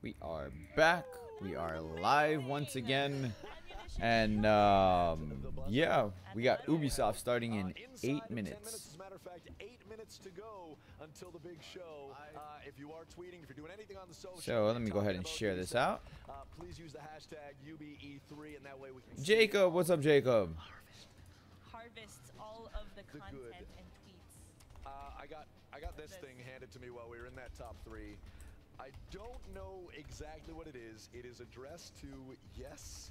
We are back. We are live once again. And yeah, we got Ubisoft starting in 8 minutes. As a matter of fact, 8 minutes to go until the big show. If you are tweeting, if you're doing anything on the social, So let me go ahead and share this out. Please use the hashtag UBE3, and that way we can. Jacob, what's up, Jacob? Harvests all of the content and tweets. I got this thing handed to me while we were in that top 3. I don't know exactly what it is. It is addressed to Yes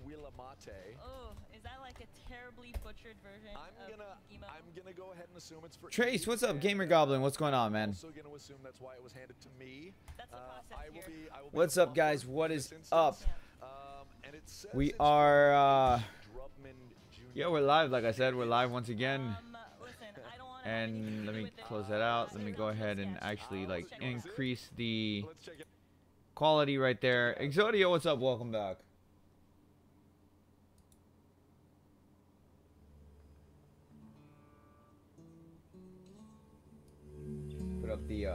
Guilamate. Oh, is that like a terribly butchered version of emo? I'm gonna go ahead and assume it's for Trace, what's up, Gamer Goblin? What's going on, man? I'm also gonna assume that's why it was handed to me. That's the concept here. What's up, guys? What is up? And it says We it's are Drupman Jr. yeah, we're live. Like I said, we're live once again. Listen, I don't want to And let me close that out. Let me go ahead and actually like increase the Let's check it. quality right there. Exodia, what's up? Welcome back. Put up the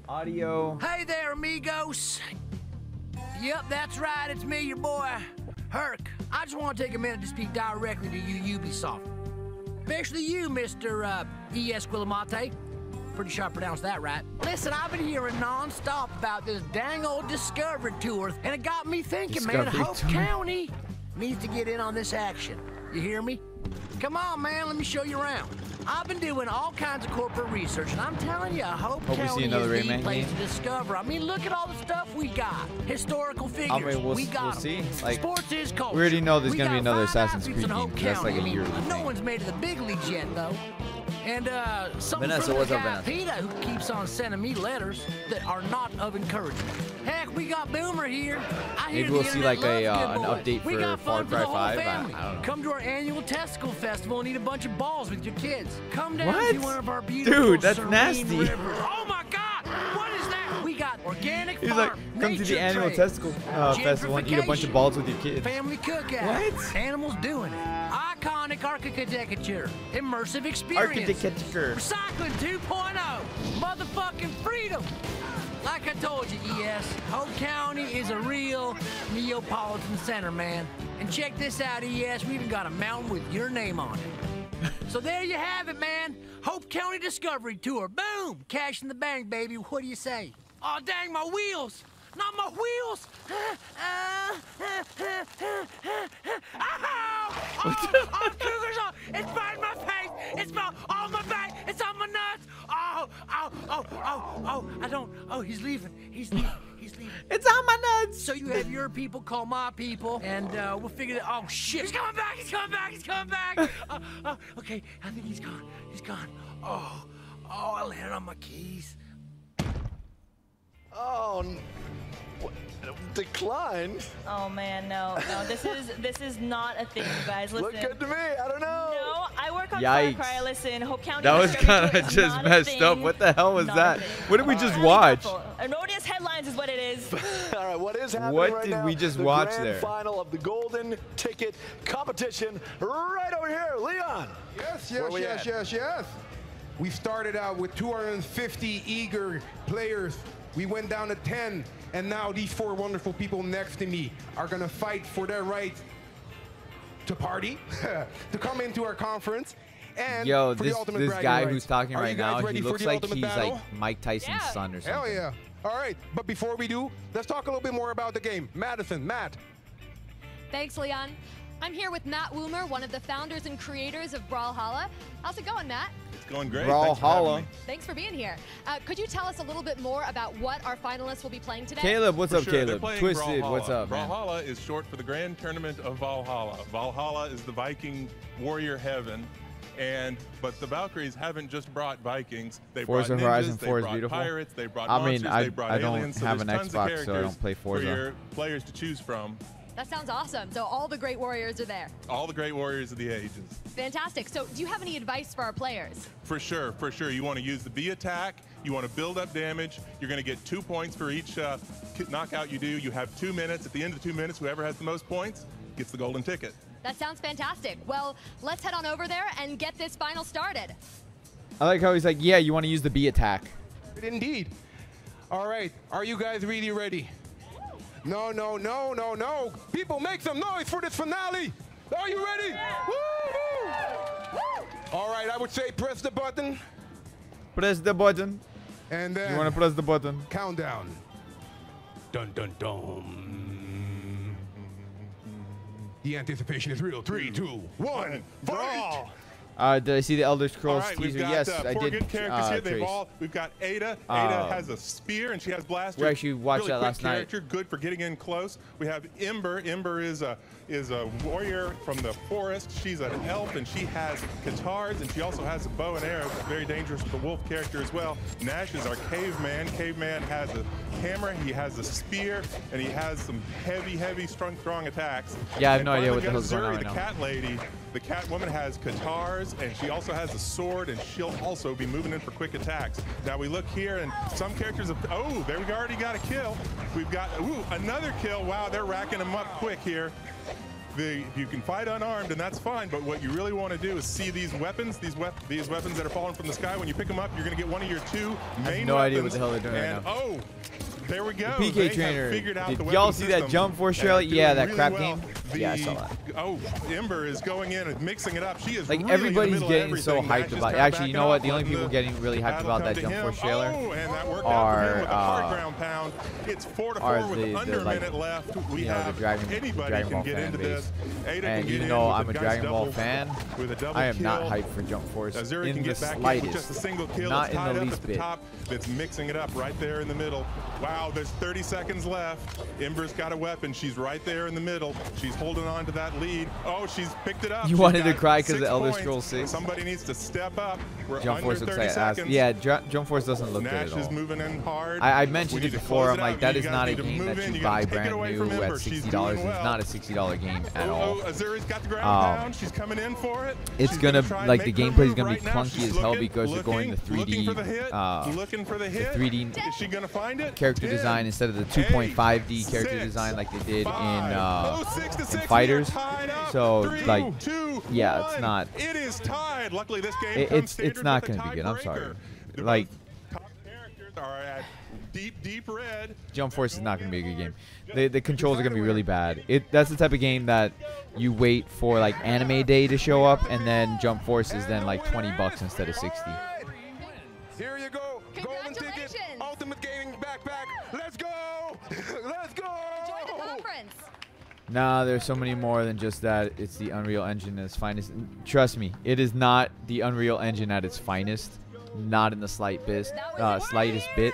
audio. Hey there, amigos. Yep, that's right. It's me, your boy, Herc. I just want to take a minute to speak directly to you, Ubisoft. Especially you, Mr. E.S. Guilamate. Pretty sure I pronounced that right. Listen, I've been hearing non-stop about this dang old Discovery Tour, and it got me thinking, man, Hope County needs to get in on this action. You hear me? Come on, man, let me show you around. I've been doing all kinds of corporate research, and I'm telling you, Hope County is the place to discover. I mean, look at all the stuff we got. Historical figures, I mean, we'll got see. Like, sports is culture. we already know there's gonna be got another fine Assassin's athletes Creed in Hope game. That's like County. a yearly No thing. one's made it to the big leagues yet, though. And something Vanessa, from what's the up, guy Vanessa? Peter, who keeps on sending me letters that are not of encouragement. Heck, we got Boomer here. I hear Maybe we'll the see internet like a loves good an boys. update We for got Far fun for Cry the whole 5. family. I don't know. Come to our annual testicle festival and eat a bunch of balls with your kids. Come down What? to one of our beautiful Dude, that's serene nasty. rivers. Oh my God! What is that? We got organic He's like, farm, come to nature the annual trails, testicle festival and eat a bunch of gentrification, balls with your kids. family cookout. What? Animals doing it. Iconic architecture. Immersive experience. Architecture. Recycling 2.0. Motherfucking freedom. Like I told you, ES, Hope County is a real Neapolitan center, man. And check this out, ES, we even got a mountain with your name on it. So there you have it, man. Hope County Discovery Tour. Boom! Cash in the bank, baby. What do you say? Oh, dang, my wheels! Not my wheels! Oh, cougars on! It's biting my face! It's on my back! It's on my nuts! I don't... Oh, he's leaving. He's leaving. It's on my nuts. So you have your people call my people, and we'll figure that... Oh, shit! He's coming back! He's coming back! He's coming back! Okay, I think he's gone. He's gone. Oh, I landed on my keys. Oh, declined. Oh man, no. This is not a thing, you guys. Listen. Look good to me. I don't know. No, I work on Yikes. Far Cry. Listen, Hope County. That was Discovery kind Tour of is just not a messed up. thing. What the hell was Not a that? thing. What did we just Really watch? careful. Erroneous headlines is what it is. All right, what is happening What right did now? we just the watch grand there? Final of the golden ticket competition right over here. Leon. Yes. We started out with 250 eager players. We went down to 10, and now these 4 wonderful people next to me are gonna fight for their right to party, to come into our conference. And Yo, for the this ultimate guy bragging who's rights. talking Are right you guys now, ready he for looks the like ultimate he's battle? like Mike Tyson's Yeah. son or something. Hell yeah. All right, but before we do, let's talk a little bit more about the game. Matt. Thanks, Leon. I'm here with Matt Woomer, one of the founders and creators of Brawlhalla. How's it going, Matt? It's going great. Thanks for having Brawlhalla. me. Thanks for being here. Could you tell us a little bit more about what our finalists will be playing today? Caleb, what's For up, sure, they're Caleb? playing Twisted, Brawlhalla. what's up, man? Brawlhalla is short for the Grand Tournament of Valhalla. Valhalla is the Viking warrior heaven. But the Valkyries haven't just brought Vikings. They Forza brought ninjas, Horizon they 4 is brought beautiful. pirates, they brought I mean, monsters, I- they brought I don't aliens. So have there's an tons of Xbox, so I characters don't play Forza. for your players to choose from. That sounds awesome. So all the great warriors are there. All the great warriors of the ages. Fantastic. So do you have any advice for our players? For sure. You want to use the B attack. You want to build up damage. You're going to get 2 points for each knockout you do. You have 2 minutes. At the end of the 2 minutes, whoever has the most points gets the golden ticket. That sounds fantastic. Well, let's head on over there and get this final started. I like how he's like, yeah, you want to use the B attack. Indeed. All right, are you guys really ready? No, no, no, no, no. People, make some noise for this finale. Are you ready? Woo! All right, I would say press the button. Press the button. And then You want to press the button? countdown. Dun, dun, dun. The anticipation is real. 3, 2, 1, fight! Did I see the Elder All Scrolls right, we've teaser? got Yes, I four did. good characters here. Trace. We've got Ada. Ada has a spear and she has blaster. We actually watched really that last quick night. character, good for getting in close. We have Ember. Ember is a warrior from the forest. She's an elf and she has guitars and she also has a bow and arrow. Very dangerous with the wolf character as well. Nash is our caveman. Caveman has a hammer. He has a spear and he has some heavy, strong attacks. Yeah, I have And no idea finally what the we hell's got going on Zuri, right the now. cat lady. The cat woman has guitars and she also has a sword and she'll also be moving in for quick attacks. Now we look here and some characters have, oh, there we already got a kill. We've got, ooh, another kill. Wow, they're racking them up quick here. You can fight unarmed and that's fine, but what you really want to do is see these weapons, these weapons that are falling from the sky. When you pick them up, you're going to get one of your two main I have no idea what the hell they're doing and, right now. Oh, there we go. The PK They trainer. have figured out Did the y'all weapon see that system Jump Force and trailer? are Yeah, doing that really crap well. game. Yeah, I saw that. Oh, Ember is going in and mixing it up. She is Like really everybody's in the middle getting of so everything. hyped Nash is about it. kinda Actually, you know backing what? off, The only letting people getting really hyped battle about come that to Jump him. Force trailer Oh, and that worked out for him with a hard ground pound. It's 4-4 with under a like, minute left. We you know, have the Dragon anybody Ball can get fan into base. this. Ada And can get even in though with I'm a nice Dragon Ball double- fan, with a double I am not kill. hyped for Jump Force Zuri in can the get back in with just a slightest. single kill. Not It's in tied the up least at the bit. top. That's mixing it up right there in the middle. Wow, there's 30 seconds left. Ember's got a weapon. She's right there in the middle. She's holding on to that lead. Oh, she's picked it up. You She's wanted to got cry 'cause 6 of Elder points. Scrolls 6? Somebody needs to step up. We're Jump under Force looks 30 like ass. seconds. Yeah, Jump Force doesn't look Nash good at is all. moving in hard. I mentioned We it need to before. close I'm it like, out. that You is guys not a need to game move that in. you gotta buy take it brand away from new Ember. at She's $60. doing It's well. not a $60 game at all. Azuri's got the ground pound. She's coming in for it. It's She's gonna try and like the make her gameplay is move gonna be right now. clunky She's as hell looking, because they're going the 3D, looking for the hit. Looking for the hit. 3D Is she gonna find it? character 10, design instead of the 2.5D character 6, design like they did 5. in 6 to 6. We Fighters. are tied up. So 3, like, 2, yeah, 1. it's not. It is tied. Luckily, this game It's comes standard not with a gonna be good. I'm sorry. tiebreaker. Like, Top characters are at deep red. Jump Force is not going to be a good game. The controls are going to be really bad. That's the type of game that you wait for like Anime Day to show up, and then Jump Force is then like $20 instead of 60. Here you go. Golden ticket. Congratulations. Ultimate Gaming backpack. Let's go. Let's go. Enjoy the conference. Nah, there's so many more than just that. It's the Unreal Engine at its finest. Trust me, it is not the Unreal Engine at its finest. Not in the slightest bit.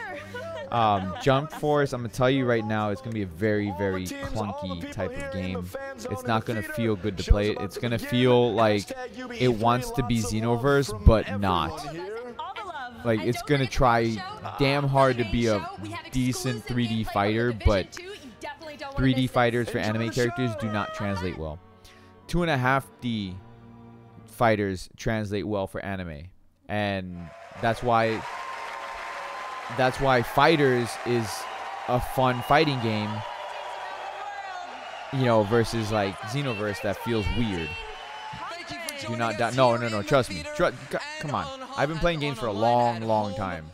Jump Force, I'm going to tell you right now, it's going to be a very, very clunky type of game. It's not going to feel good to play it. It's going to feel like it wants to be Xenoverse, but not. All the love. Like, it's going to try damn hard to be a decent 3D fighter, but 3D fighters for anime characters do not translate well. 2.5D fighters translate well for anime. And that's why Fighters is a fun fighting game, you know, versus like Xenoverse that feels weird. Do not die. No, trust me. Come on. I've been playing games for a long time.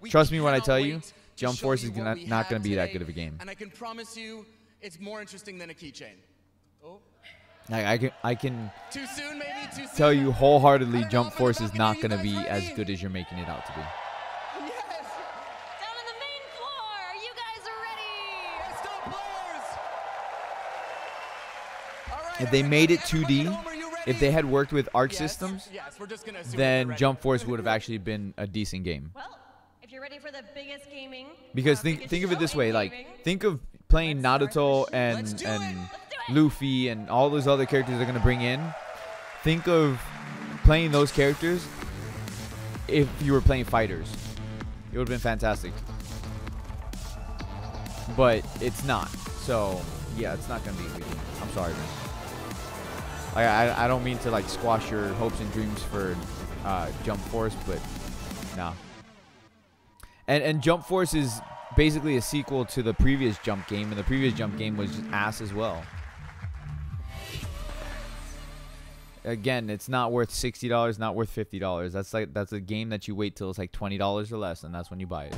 Trust me when I tell you, Jump Force is not going to be that good of a game. And I can promise you, it's more interesting than a keychain. Oh. I can Too soon, maybe? Too soon? tell you wholeheartedly, Jump Force is not going to be as good as you're making it out to be. Yes! Down on the main floor. You guys are ready. Stop players! All right, If they made it 2D, everybody at home, are you ready? if they had worked with Arc Yes, Systems, yes, we're just gonna assume then we're ready. Jump Force would have actually been a decent game. Well, if you're ready for the biggest gaming. Because biggest think of it this show way, in like gaming, think of playing Let's start Naruto the and Let's do it. Luffy and all those other characters they're gonna bring in. Think of playing those characters if you were playing fighters. It would have been fantastic. But it's not. So yeah, it's not gonna be a good game. I'm sorry, man. I don't mean to like squash your hopes and dreams for Jump Force, but nah. And Jump Force is basically a sequel to the previous Jump game, and the previous Jump game was just ass as well. Again, it's not worth $60, not worth $50. That's a game that you wait till it's like $20 or less, and that's when you buy it.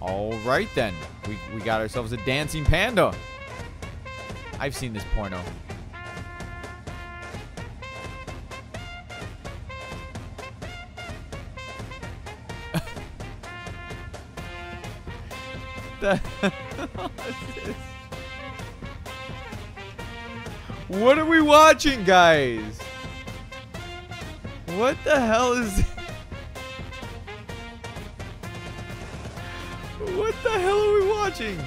All right then. We got ourselves a dancing panda. I've seen this porno. The hell is this? What are we watching, guys? What the hell is this? What the hell are we watching?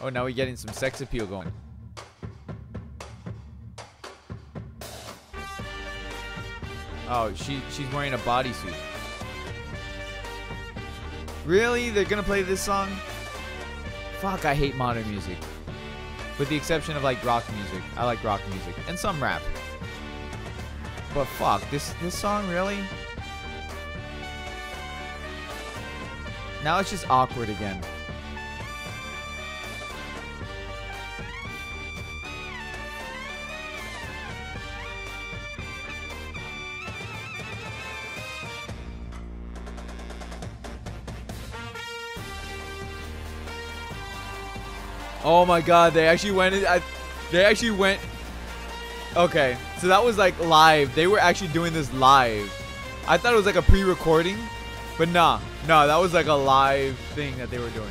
Oh, now we're getting some sex appeal going. Oh, she's wearing a bodysuit. Really? They're gonna play this song? Fuck, I hate modern music. With the exception of like rock music. I like rock music. And some rap. But fuck, this song, really? Now it's just awkward again. Oh my god, they actually went in, okay, so that was like live. They were actually doing this live. I thought it was like a pre-recording, but nah, that was like a live thing that they were doing.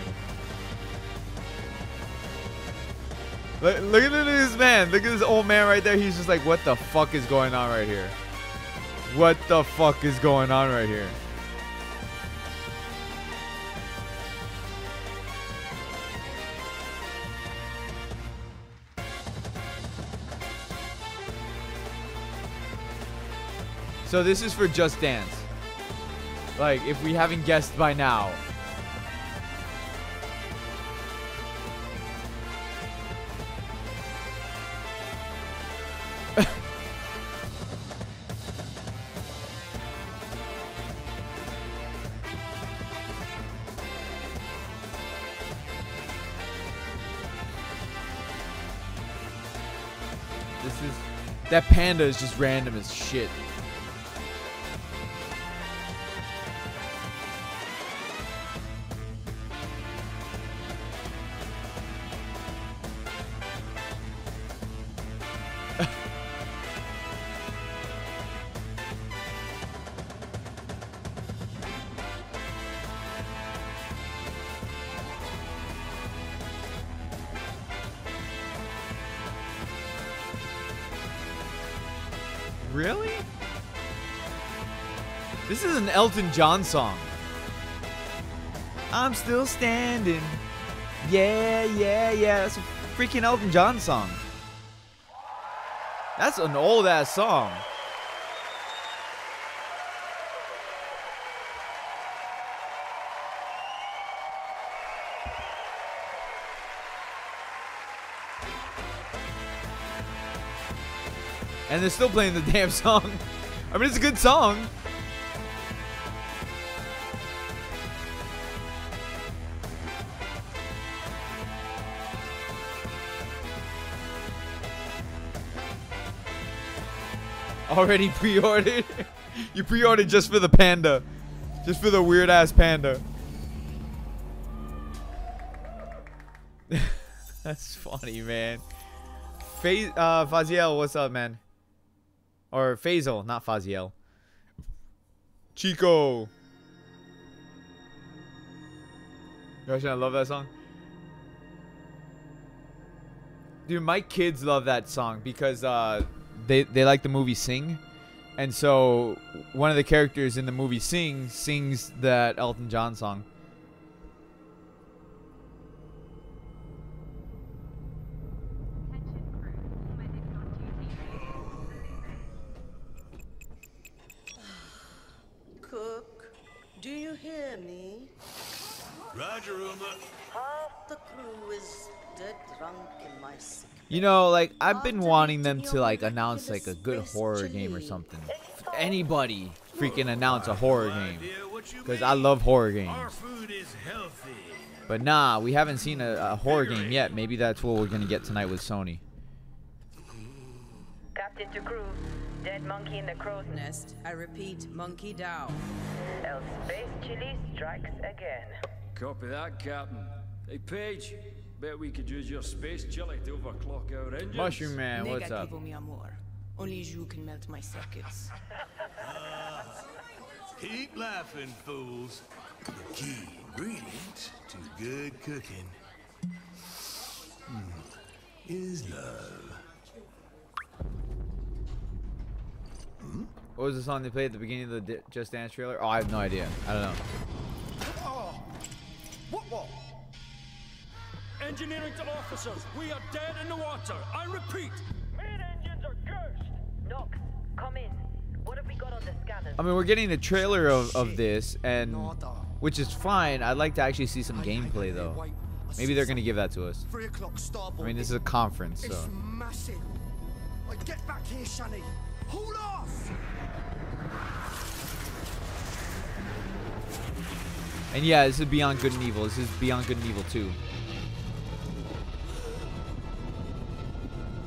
Look at this man. Look at this old man right there. He's just like, what the fuck is going on right here? What the fuck is going on right here? So this is for Just Dance. Like, if we haven't guessed by now. That panda is just random as shit. Really? This is an Elton John song. I'm still standing. Yeah, yeah, yeah. That's a freaking Elton John song. That's an old ass song. And they're still playing the damn song. I mean, it's a good song. Already pre-ordered? You pre-ordered just for the panda. Just for the weird ass panda. That's funny, man. Faziel, what's up, man? Or Faisal, not Faziel. Chico. Gosh, I love that song. Dude, my kids love that song because they like the movie Sing. And so one of the characters in the movie Sing sings that Elton John song. Do you hear me? Roger, Uma. Half the crew is dead drunk in my sick. You know, like, I've been wanting them to, like, announce, like, a good horror game or something. Anybody freaking announce a horror game. because I love horror Our games. food is healthy. But nah, we haven't seen a horror game yet. Maybe that's what we're gonna get tonight with Sony. Captain to crew, dead monkey in the crow's nest. I repeat, monkey down. El Space Chili strikes again. Copy that, Captain. Hey, Paige, bet we could use your space chili to overclock our engines. Mushroom Man, what's up? Negativo, mi amor. Only you can melt my circuits. Keep laughing, fools. The key ingredient to good cooking is love. What was the song they played at the beginning of the Just Dance trailer? Oh, I have no idea. I don't know. Engineering to officers, we are dead in the water. I repeat. Main engines are cursed. Nox, come in. What have we got on the scanners? I mean, we're getting the trailer of this, and which is fine. I'd like to actually see some gameplay, though. Maybe they're gonna give that to us. 3 o'clock starboard. I mean, this is a conference, so. It's massive. Like, get back here, Shani. Hold off. And yeah, this is Beyond Good and Evil. This is Beyond Good and Evil 2.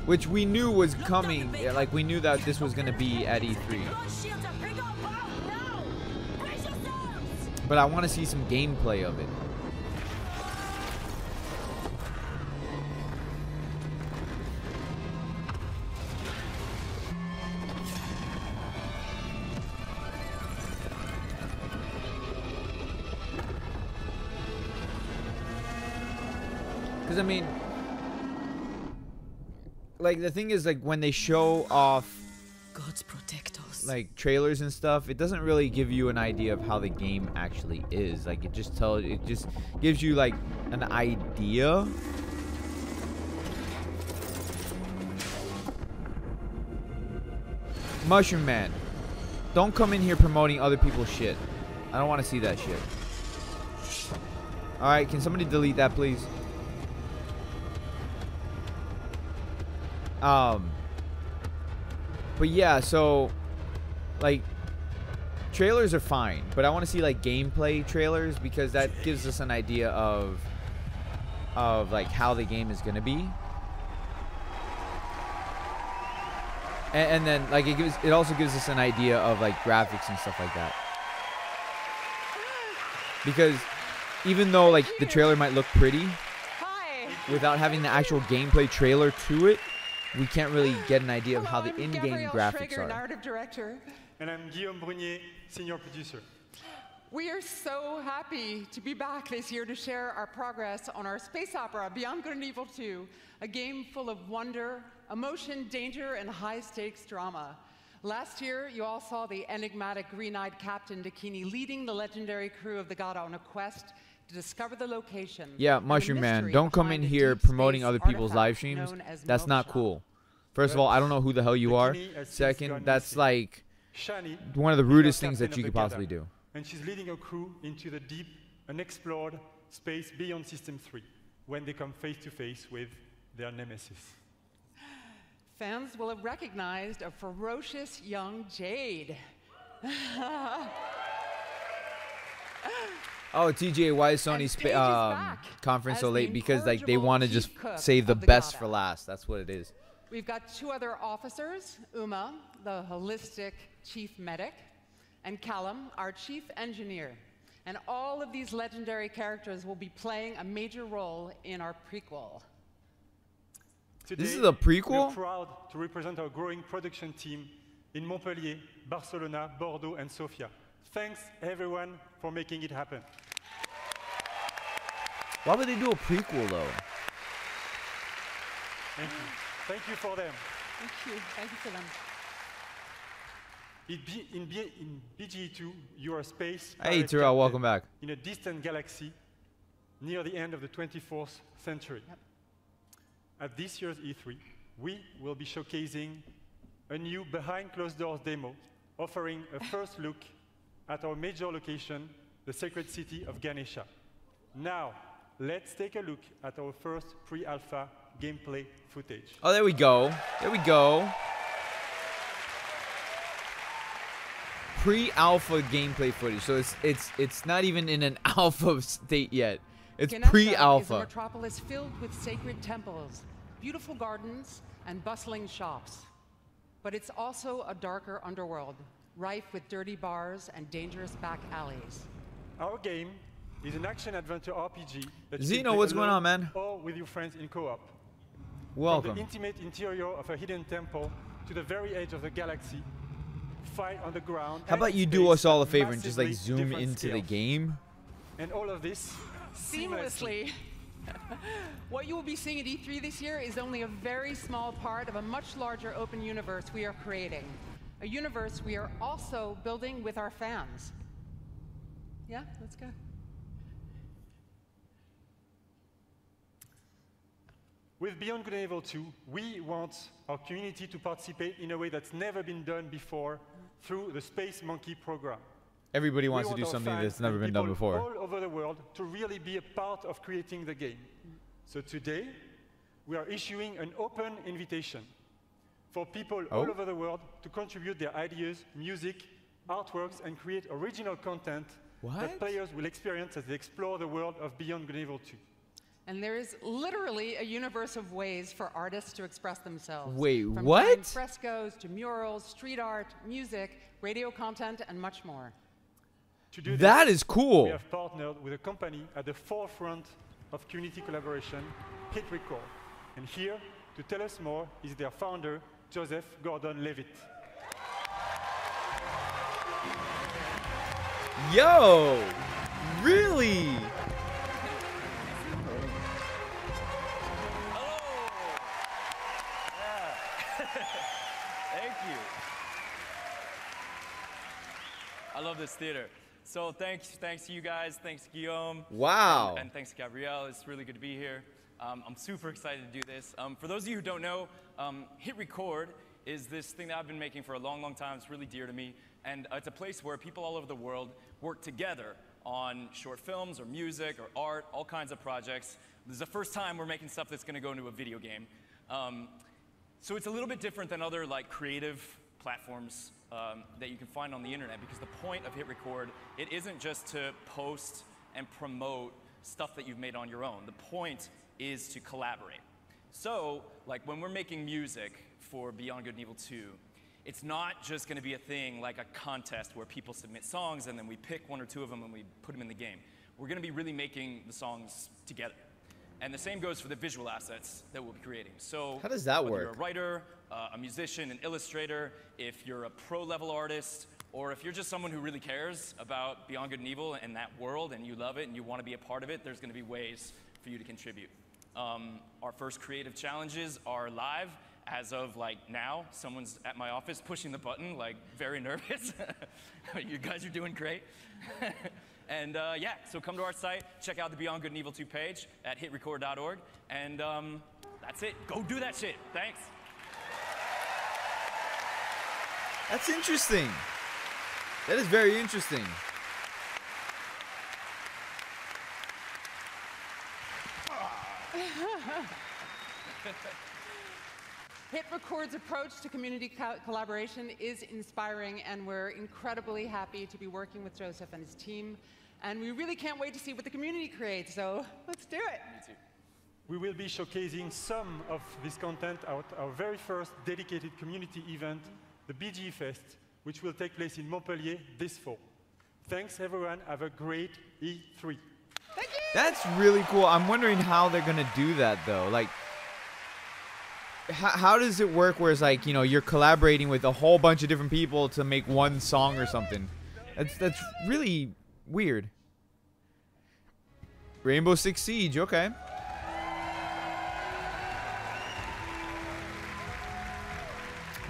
Which we knew was coming. Yeah, like, we knew that this was going to be at E3. But I want to see some gameplay of it. Because, I mean, like, the thing is, like, when they show off Gods protect us. like trailers and stuff, it doesn't really give you an idea of how the game actually is. Like, it just gives you like an idea. Mushroom Man, don't come in here promoting other people's shit. I don't want to see that shit. Alright, can somebody delete that, please? But yeah, so like trailers are fine, but I want to see like gameplay trailers, because that gives us an idea of like how the game is gonna be. And then like it also gives us an idea of like graphics and stuff like that. Because even though like the trailer might look pretty, without having the actual gameplay trailer to it, we can't really get an idea of how the in-game graphics Schrager, are. Narrative Director. And I'm Guillaume Brunier, Senior Producer. We are so happy to be back this year to share our progress on our space opera, Beyond Good and Evil 2, a game full of wonder, emotion, danger, and high-stakes drama. Last year, you all saw the enigmatic green-eyed Captain Dakini leading the legendary crew of the God on a quest to discover the location. Yeah, Mushroom Man, don't come in here promoting other people's live streams. That's not cool. First of all, I don't know who the hell you are. Second, that's like one of the rudest things that you could possibly do. And she's leading a crew into the deep, unexplored space beyond System 3, when they come face to face with their nemesis. Fans will have recognized a ferocious young Jade. Oh, TJ, why is Sony's conference so late? Because like they want to just save the best for last. That's what it is. We've got 2 other officers, Uma, the holistic chief medic, and Callum, our chief engineer. And all of these legendary characters will be playing a major role in our prequel. Today, this is a prequel? We're proud to represent our growing production team in Montpellier, Barcelona, Bordeaux, and Sofia. Thanks, everyone, for making it happen. Why would they do a prequel, though? Thank you. Thank you for them. Thank you. Thank you for them. In BGE2, you are a space. Hey, Terrell, welcome back. In a distant galaxy near the end of the 24th century. Yep. At this year's E3, we will be showcasing a new behind closed doors demo, offering a first look at our major location, the sacred city of Ganesha. Now, let's take a look at our first pre-alpha gameplay footage. Oh, there we go. There we go. pre-alpha gameplay footage, so it's not even in an alpha state yet. It's Ganesa is a pre-alpha. metropolis filled with sacred temples, beautiful gardens, and bustling shops. But it's also a darker underworld, rife with dirty bars and dangerous back alleys. Our game is an action-adventure RPG that you Zeno, can play what's going alone on, man? or with your friends in co-op. Welcome. From the intimate interior of a hidden temple to the very edge of the galaxy, fight on the ground. How about you do us all a favor and just like zoom into the game? And all of this Seamlessly. What you will be seeing at E3 this year is only a very small part of a much larger open universe we are creating. A universe we are also building with our fans. Yeah, let's go. With Beyond Good and Evil 2, we want our community to participate in a way that's never been done before through the Space Monkey program. Everybody wants We to do want our something fans that's never and been done people before. all over the world to really be a part of creating the game. So today, we are issuing an open invitation for people all over the world to contribute their ideas, music, artworks, and create original content that players will experience as they explore the world of Beyond Good and Evil 2. And there is literally a universe of ways for artists to express themselves. Wait, From what? giant frescoes to murals, street art, music, radio content, and much more. To do That this, is cool. We have partnered with a company at the forefront of community collaboration, Hit Record. And here, to tell us more, is their founder, Joseph Gordon-Levitt. Yo! Really? Thank you. I love this theater. So thanks to you guys. Thanks, Guillaume. Wow. And thanks, Gabrielle. It's really good to be here. I'm super excited to do this. For those of you who don't know, Hit Record is this thing that I've been making for a long, long time. It's really dear to me. And it's a place where people all over the world work together on short films or music or art, all kinds of projects. This is the first time we're making stuff that's going to go into a video game. So it's a little bit different than other like creative platforms that you can find on the internet, because the point of Hit Record, it isn't just to post and promote stuff that you've made on your own. The point is to collaborate. So like when we're making music for Beyond Good and Evil 2, it's not just going to be a thing like a contest where people submit songs and then we pick one or two of them and we put them in the game. We're going to be really making the songs together. And the same goes for the visual assets that we'll be creating. So how does that whether work? You're a writer, a musician, an illustrator, if you're a pro-level artist, or if you're just someone who really cares about Beyond Good and Evil and that world and you love it and you want to be a part of it, there's going to be ways for you to contribute. Our first creative challenges are live. As of like now, someone's at my office pushing the button, like very nervous. You guys are doing great. And yeah, so come to our site, check out the Beyond Good and Evil 2 page at hitrecord.org, and that's it. Go do that shit. Thanks. That's interesting. That is very interesting. Hit Record's approach to community collaboration is inspiring, and we're incredibly happy to be working with Joseph and his team. And we really can't wait to see what the community creates, so let's do it. We will be showcasing some of this content at our very first dedicated community event, the BG Fest, which will take place in Montpellier this fall. Thanks, everyone. Have a great E3. Thank you. That's really cool. I'm wondering how they're going to do that, though. Like, how does it work where it's like, you know, you're collaborating with a whole bunch of different people to make one song or something? That's really weird. Rainbow Six Siege, okay.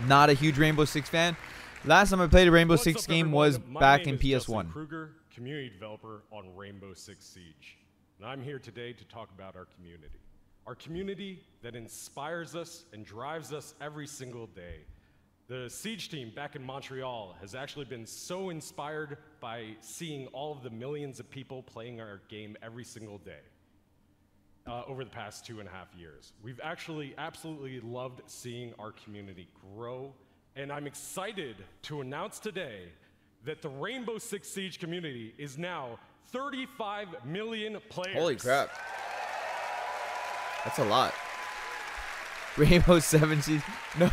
Not a huge Rainbow Six fan. Last time I played a Rainbow Six game was back in PS1. Kruger, community developer on Rainbow Six Siege. And I'm here today to talk about our community. Our community that inspires us and drives us every single day. The Siege team back in Montreal has actually been so inspired by seeing all of the millions of people playing our game every single day over the past 2.5 years. We've actually absolutely loved seeing our community grow, and I'm excited to announce today that the Rainbow Six Siege community is now 35 million players. Holy crap. That's a lot. Rainbow 7 Siege. No.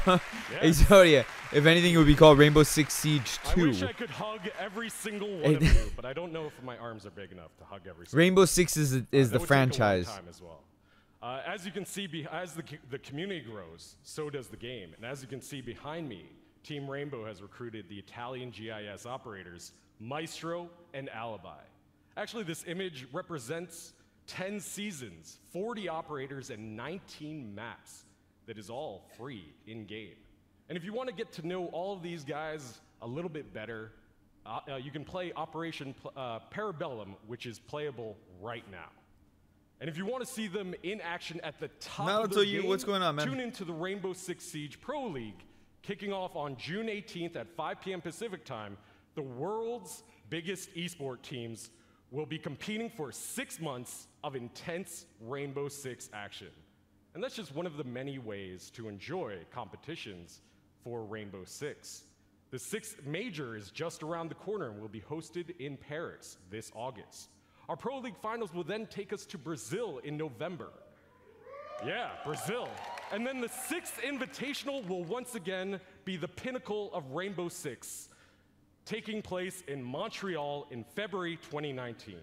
Exodia. If anything, it would be called Rainbow Six Siege 2. I wish I could hug every single one of you, but I don't know if my arms are big enough to hug every single Rainbow Six is the franchise. Take a long time as well. As you can see, as the community grows, so does the game. And as you can see behind me, Team Rainbow has recruited the Italian GIS operators, Maestro and Alibi. Actually, this image represents 10 seasons, 40 operators, and 19 maps. That is all free in-game. And if you want to get to know all of these guys a little bit better, you can play Operation Parabellum, which is playable right now. And if you want to see them in action at the top of the game, what's going on, man? Tune into the Rainbow Six Siege Pro League, kicking off on June 18th at 5 p.m. Pacific time. The world's biggest esport teams will be competing for 6 months of intense Rainbow Six action. And that's just one of the many ways to enjoy competitions for Rainbow Six. The 6th major is just around the corner and will be hosted in Paris this August. Our Pro League finals will then take us to Brazil in November. Yeah, Brazil. And then the 6th Invitational will once again be the pinnacle of Rainbow Six, taking place in Montreal in February 2019.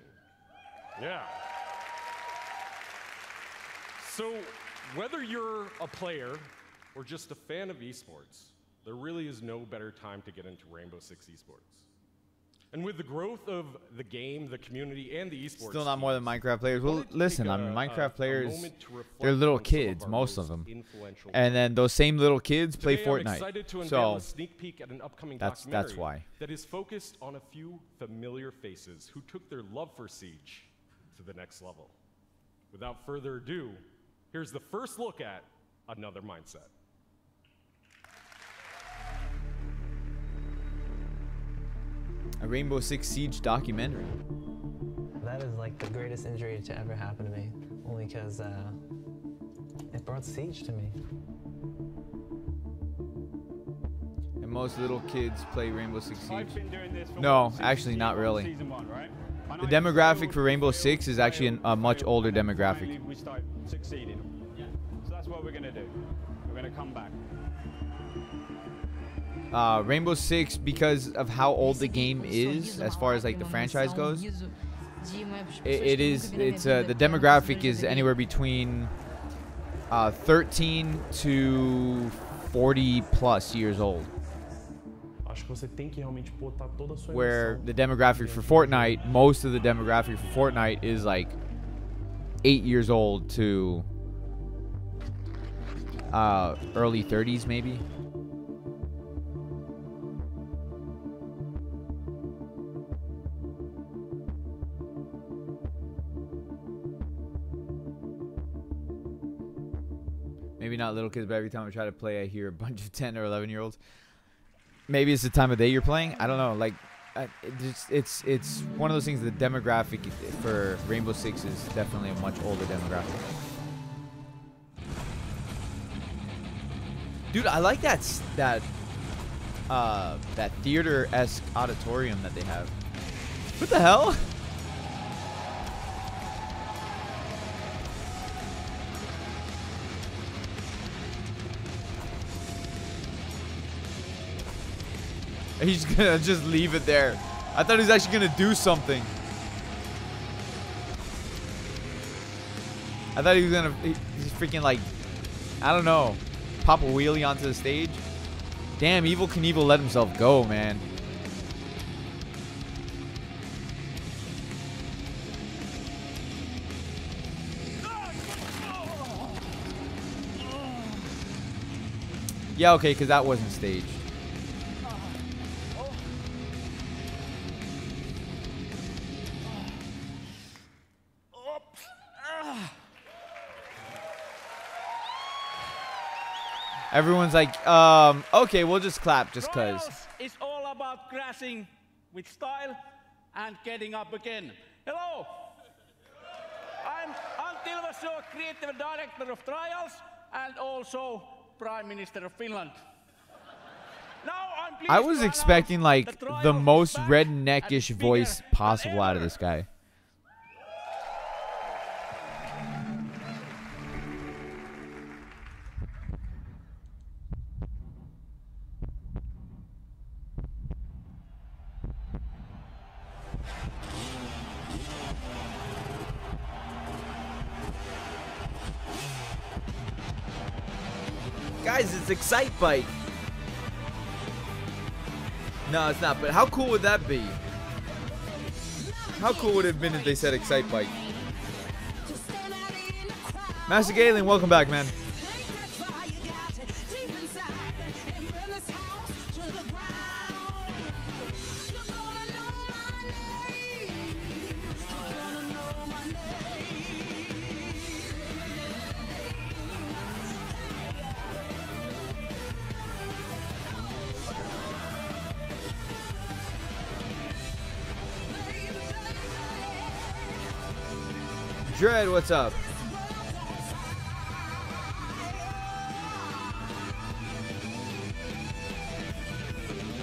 Yeah. So, whether you're a player or just a fan of esports, there really is no better time to get into Rainbow Six esports. And with the growth of the game, the community, and the esports, Still not more than Minecraft players. Well, listen, I mean, Minecraft players, they're little kids, most of them. And then those same little kids play Fortnite. So, a sneak peek at an upcoming that's why. That is focused on a few familiar faces who took their love for Siege to the next level. Without further ado, here's the first look at Another Mindset. A Rainbow Six Siege documentary. That is like the greatest injury to ever happen to me, only because it brought Siege to me. And most little kids play Rainbow Six Siege. No, actually not really. The demographic for Rainbow Six is actually a much older demographic. We start succeeding. So that's what we're going to do. We're going to come back. Rainbow Six, because of how old the game is, as far as like the franchise goes, the demographic is anywhere between 13 to 40 plus years old. Where the demographic for Fortnite, most of the demographic for Fortnite is like 8 years old to early 30s maybe. Maybe not little kids, but every time I try to play, I hear a bunch of 10 or 11-year-olds. Maybe it's the time of day you're playing. I don't know. Like, it's one of those things. The demographic for Rainbow Six is definitely a much older demographic. Dude, I like that theater-esque auditorium that they have. What the hell? He's gonna just leave it there. I thought he was actually gonna do something. I thought he was gonna he's freaking like, I don't know, pop a wheelie onto the stage. Damn, Evil Knievel let himself go, man. Yeah, okay, because that wasn't staged. Everyone's like, okay, we'll just clap just cause. It's all about crashing with style and getting up again. Hello, I'm Antti Ilvasjo, Creative Director of Trials and also Prime Minister of Finland. Now I was expecting like the most redneckish voice possible out of this guy. Guys, it's Excite Bike. No, it's not, but how cool would that be? How cool would it have been if they said Excite Bike? Master Galen, welcome back, man. Dread, what's up?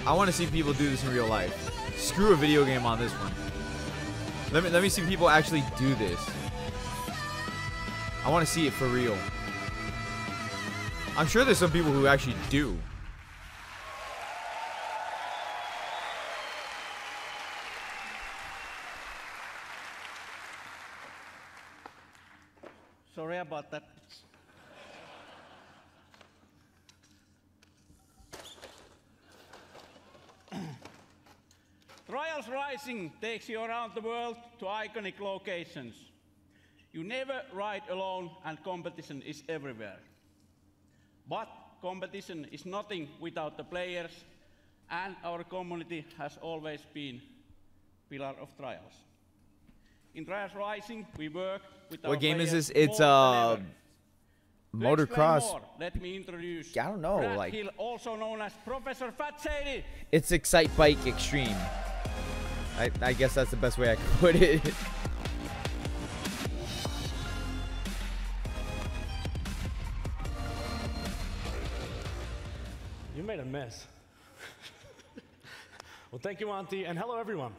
I want to see people do this in real life. Screw a video game on this one. Let me see people actually do this. I want to see it for real. I'm sure there's some people who actually do. Sorry about that. Trials Rising takes you around the world to iconic locations. You never ride alone and competition is everywhere. But competition is nothing without the players, and our community has always been pillar of Trials. In Trials Rising, we work with our What game is players this? It's more than ever. motocross. More, let me introduce I don't know, Brad like Hill, also known as Professor Fat Shady. it's Excite Bike Extreme. I guess that's the best way I could put it. You made a mess. Well, thank you, Auntie, and hello, everyone.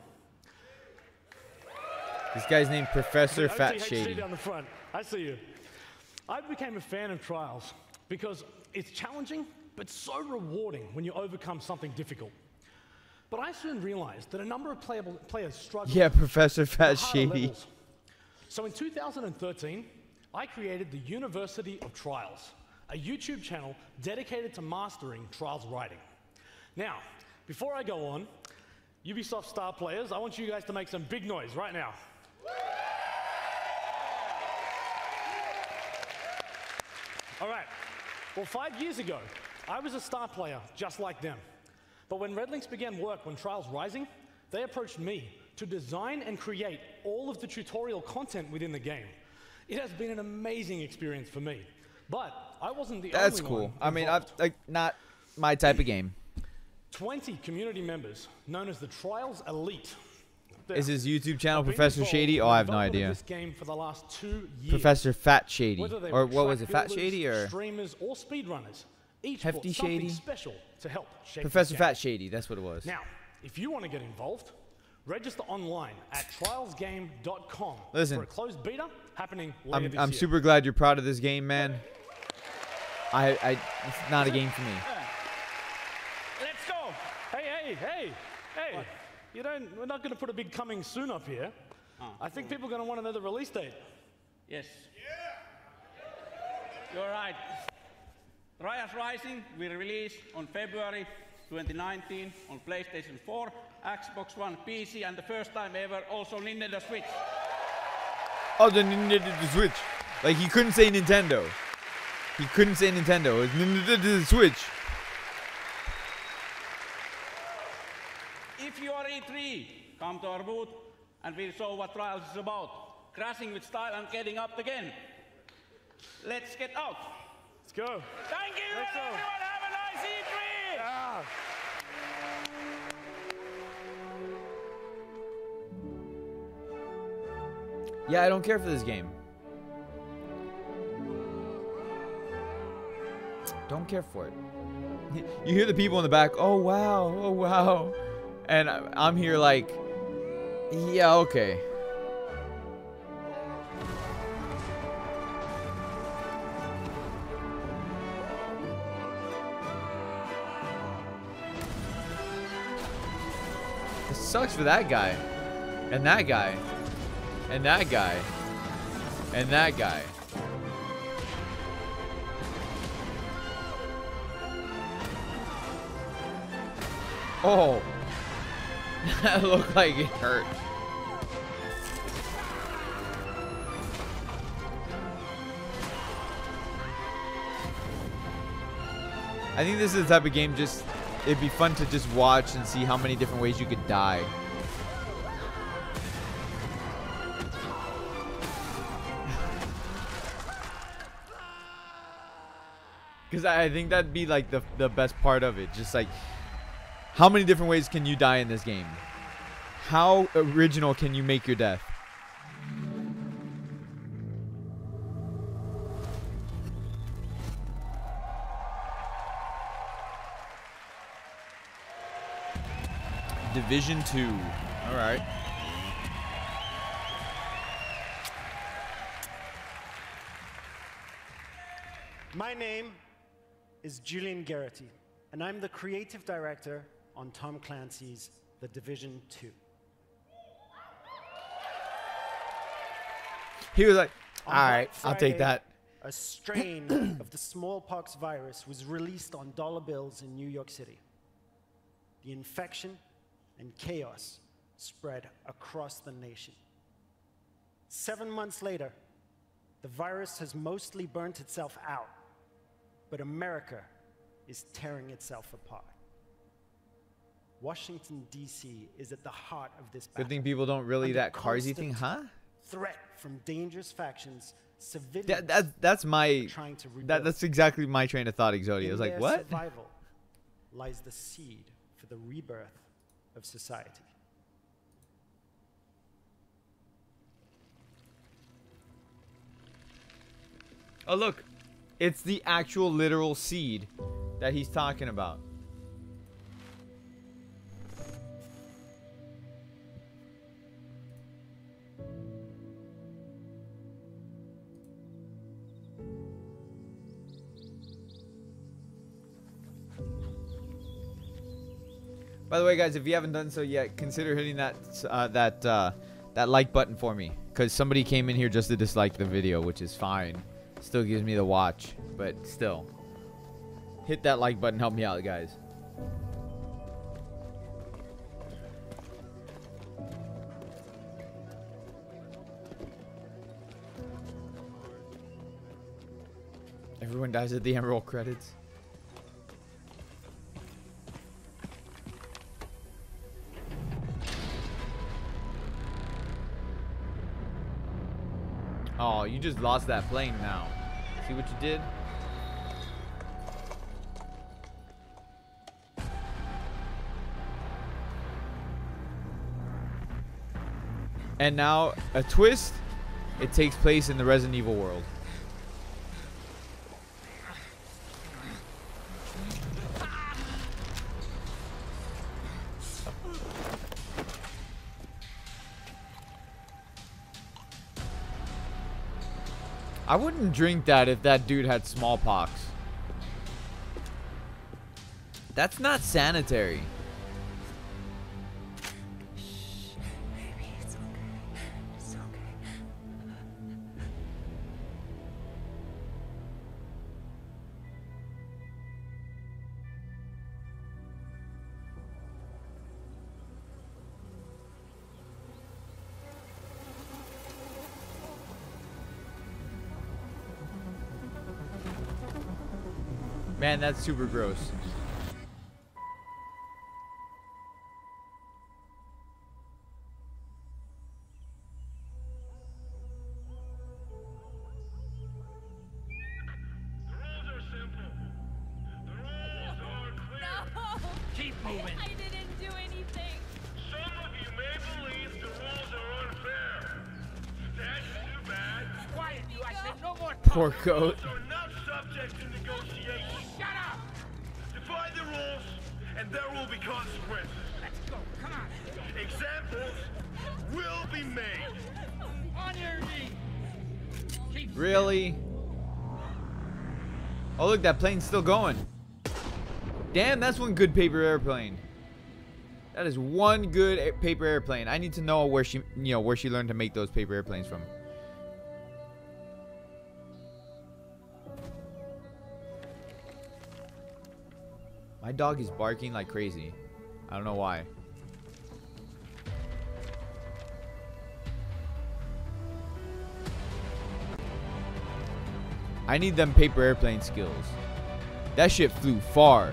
This guy's named Professor Fat OTHC Shady. down the front. I see you. I became a fan of Trials because it's challenging, but so rewarding when you overcome something difficult. But I soon realized that a number of players struggle. Yeah, Professor Fat with harder Shady. levels. So in 2013, I created the University of Trials, a YouTube channel dedicated to mastering Trials writing. Now, before I go on, Ubisoft star players, I want you guys to make some big noise right now. All right. Well, 5 years ago, I was a star player just like them. But when Red Links began work on Trials Rising, they approached me to design and create all of the tutorial content within the game. It has been an amazing experience for me. But I wasn't the only one. That's cool. I mean, like not my type of game. 20 community members, known as the Trials Elite. Is his YouTube channel Professor Shady? Oh, I have no idea. This game for the last 2 years. Professor Fat Shady, Whether they or were what was track it? Fat builders, Shady or streamers or speedrunners, each Hefty brought something Shady? special to help shape Professor the game. Fat Shady? That's what it was. Now, if you want to get involved, register online at trialsgame.com Listen, for a closed beta happening later this I'm year. super glad you're proud of this game, man. It's not a game for me. Let's go. Hey. What? We're not going to put a big coming soon up here. I think people are going to want to know the release date. Yes. You're right. Trials Rising will release on February 2019 on PlayStation 4, Xbox One, PC, and the first time ever also Nintendo Switch. Oh, the Nintendo Switch. Like, he couldn't say Nintendo. He couldn't say Nintendo. It was Nintendo Switch. If you are E3, come to our booth and we'll show what Trials is about. Crashing with style and getting up again. Let's get out. Let's go. Thank you, Let's go. everyone. Have a nice E3. Yeah. Yeah, I don't care for this game. Don't care for it. You hear the people in the back, oh wow, oh wow. And I'm here like, yeah, okay. It sucks for that guy. And that guy. And that guy. And that guy. Oh. That looked like it hurt. I think this is the type of game just it'd be fun to just watch and see how many different ways you could die. Because I think that'd be like the best part of it. Just like, how many different ways can you die in this game? How original can you make your death? Division 2. All right. My name is Julian Garrity, and I'm the creative director on Tom Clancy's The Division 2. He was like, On all Black right, I'll take Friday, that. A strain of the smallpox virus was released on dollar bills in New York City. The infection and chaos spread across the nation. 7 months later, the virus has mostly burnt itself out, but America is tearing itself apart. Washington, D.C. is at the heart of this battle. Good thing people don't really Under that carsy thing, constant huh? Threat from dangerous factions, civilians That's my trying to rebuild. that's exactly my train of thought, Exodia. I was like, their what? survival lies the seed for the rebirth of society. Oh look, it's the actual literal seed that he's talking about. By the way, guys, if you haven't done so yet, consider hitting that that like button for me, because somebody came in here just to dislike the video, which is fine. Still gives me the watch, but still, hit that like button, help me out, guys. Everyone dies at the end roll credits. Oh, you just lost that plane now. See what you did? And now, a twist, it takes place in the Resident Evil world. I wouldn't drink that if that dude had smallpox. That's not sanitary. Baby, it's okay. It's okay. Man, that's super gross. Keep moving. I didn't do anything. Some of you may believe the rules are unfair. That's too bad. Quiet, you! I said no more. Poor goat. Rules are not subject to negotiation. Shut up! If I rules, and there will be consequences. Let's go, come on. Examples will be made. On your knees. Really? Oh, look, that plane's still going. Damn, that's one good paper airplane. That is one good paper airplane. I need to know where she, where she learned to make those paper airplanes from. My dog is barking like crazy. I don't know why. I need them paper airplane skills. That shit flew far.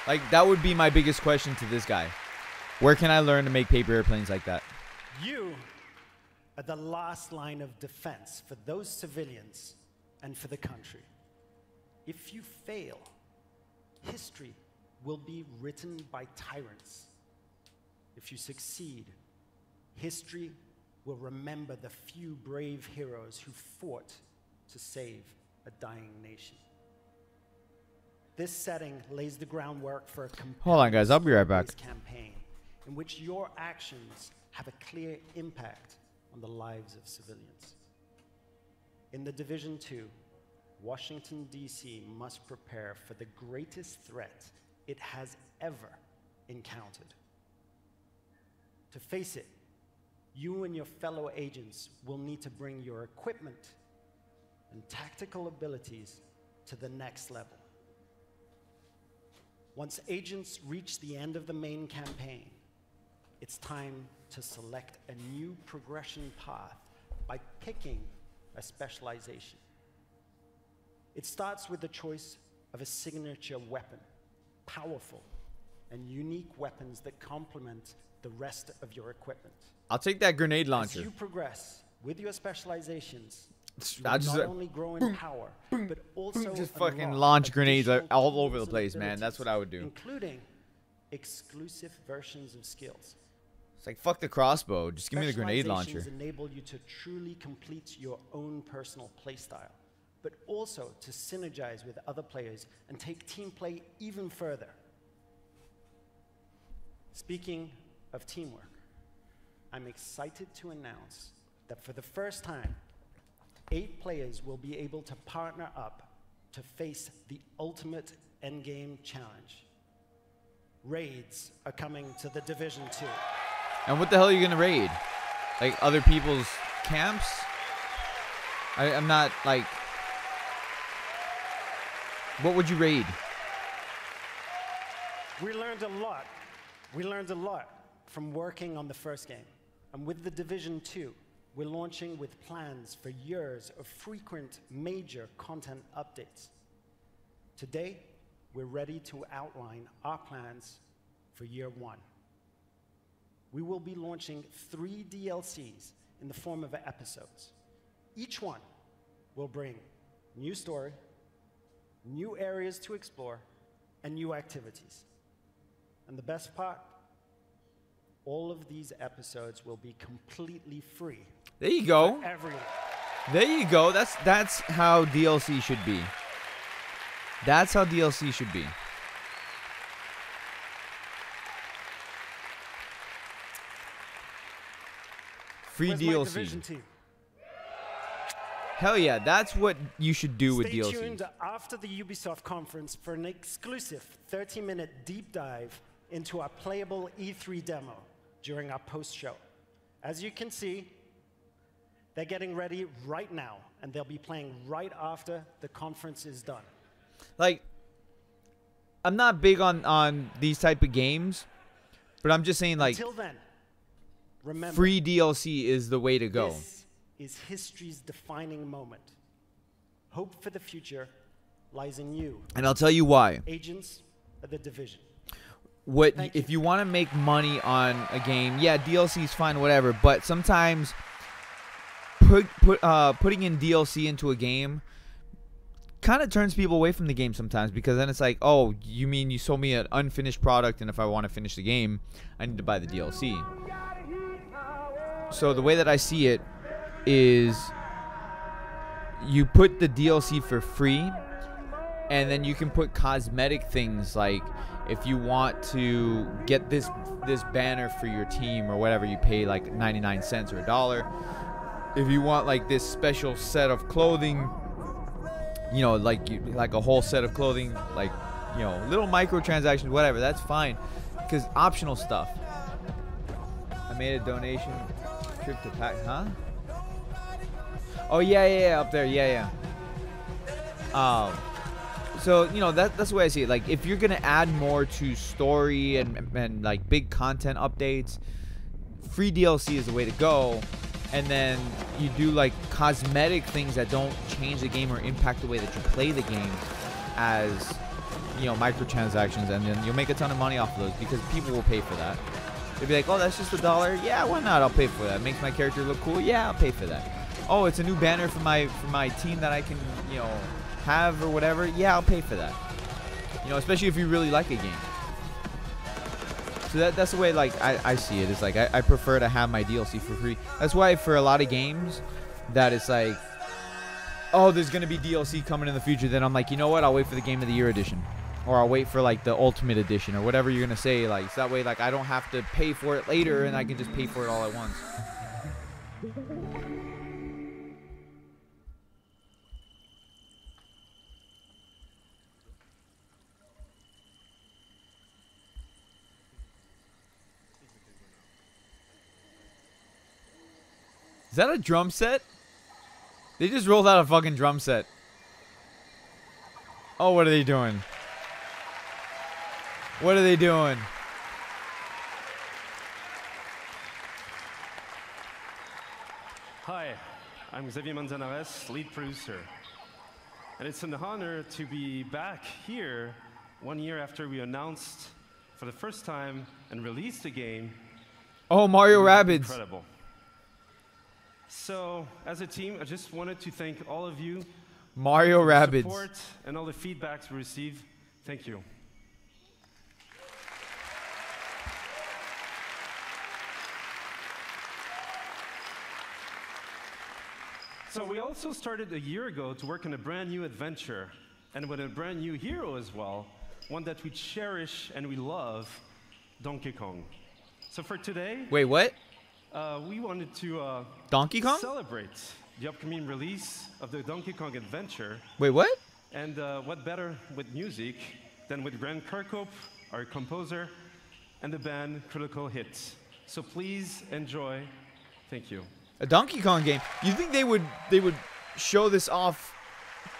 Like, that would be my biggest question to this guy. Where can I learn to make paper airplanes like that? You are the last line of defense for those civilians and for the country. If you fail, history will be written by tyrants. If you succeed, history will remember the few brave heroes who fought to save a dying nation. This setting lays the groundwork for a Hold on, guys. I'll be right back. campaign in which your actions have a clear impact on the lives of civilians. In the Division 2, Washington, D.C. must prepare for the greatest threat it has ever encountered. To face it, you and your fellow agents will need to bring your equipment and tactical abilities to the next level. Once agents reach the end of the main campaign, it's time to select a new progression path by picking a specialization. It starts with the choice of a signature weapon, powerful and unique weapons that complement the rest of your equipment. I'll take that grenade launcher. As you progress with your specializations, I just not only grow in power, but also just fucking launch grenades all over the place, man. That's what I would do. Including exclusive versions of skills. It's like, fuck the crossbow. Just give me the grenade launcher. Specializations enable you to truly complete your own personal playstyle, but also to synergize with other players and take team play even further. Speaking of teamwork, I'm excited to announce that for the first time, 8 players will be able to partner up to face the ultimate endgame challenge. Raids are coming to the Division 2. And what the hell are you gonna raid? Like other people's camps? I'm not like. What would you raid? We learned a lot. We learned a lot from working on the first game. And with the Division 2, we're launching with plans for years of frequent major content updates. Today, we're ready to outline our plans for year 1. We will be launching 3 DLCs in the form of episodes. Each one will bring new story, new areas to explore, and new activities. And the best part, all of these episodes will be completely free. There you go. For everyone. There you go. That's how DLC should be. That's how DLC should be. Free Where's DLC. my Division team? Hell yeah, that's what you should do with DLC. Stay tuned after the Ubisoft conference for an exclusive 30-minute deep dive into our playable E3 demo during our post-show. As you can see, they're getting ready right now, and they'll be playing right after the conference is done. Like, I'm not big on these type of games, but I'm just saying, like, until then, remember, free DLC is the way to go. This is history's defining moment. Hope for the future lies in you. And I'll tell you why. Agents of the Division. What if you want to make money on a game? Yeah, DLC is fine, whatever. But sometimes putting in DLC into a game kind of turns people away from the game sometimes, because then it's like, oh, you mean you sold me an unfinished product, and if I want to finish the game, I need to buy the DLC. So the way that I see it is you put the DLC for free, and then you can put cosmetic things, like if you want to get this banner for your team or whatever, you pay like 99 cents or $1. If you want like this special set of clothing, you know, like a whole set of clothing, like, you know, little microtransactions, whatever, that's fine, because optional stuff. I made a donation trip to pack, huh? Oh yeah, up there, yeah. So, you know, that's the way I see it. Like, if you're gonna add more to story and like big content updates, free DLC is the way to go. And then you do like cosmetic things that don't change the game or impact the way that you play the game, as, you know, microtransactions, and then you'll make a ton of money off of those, because people will pay for that. They'll be like, oh, that's just $1. Yeah, why not? I'll pay for that. It makes my character look cool. Yeah, I'll pay for that. Oh, it's a new banner for my team that I can, you know, have or whatever. Yeah, I'll pay for that. You know, especially if you really like a game. So that's the way, like, I see it. It's like I prefer to have my DLC for free. That's why for a lot of games that it's like, oh, there's gonna be DLC coming in the future, then I'm like, you know what, I'll wait for the Game of the Year edition, or I'll wait for like the Ultimate Edition, or whatever you're gonna say. Like, so that way, like, I don't have to pay for it later, and I can just pay for it all at once. Is that a drum set? They just rolled out a fucking drum set. Oh, what are they doing? What are they doing? Hi, I'm Xavier Manzanares, lead producer. And it's an honor to be back here 1 year after we announced for the first time and released the game. Oh, Mario Rabbids. Incredible. So, as a team, I just wanted to thank all of you. Mario for the Rabbids. support and all the feedbacks we received. Thank you. So we also started a year ago to work on a brand new adventure, and with a brand new hero as well, one that we cherish and we love, Donkey Kong. So for today... Wait, what? We wanted to Donkey Kong? celebrate the upcoming release of the Donkey Kong adventure. Wait, what? And what better with music than with Grant Kirkhope, our composer, and the band Critical Hits. So please enjoy. Thank you. A Donkey Kong game. You think they would show this off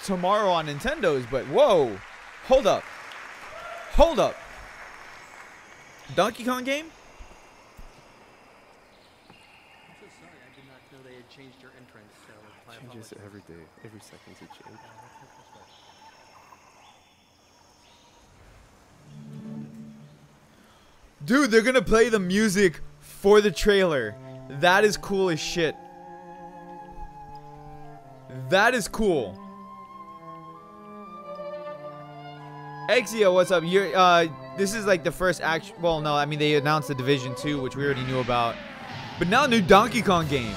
tomorrow on Nintendo's, but whoa. Hold up. Hold up. Donkey Kong game? Changed your entrance, so my Changes every day, every second it changes. Dude, they're gonna play the music for the trailer. That is cool as shit. That is cool. Exia, what's up? You're this is like the first action. Well, no, I mean they announced the Division 2, which we already knew about, but now a new Donkey Kong game.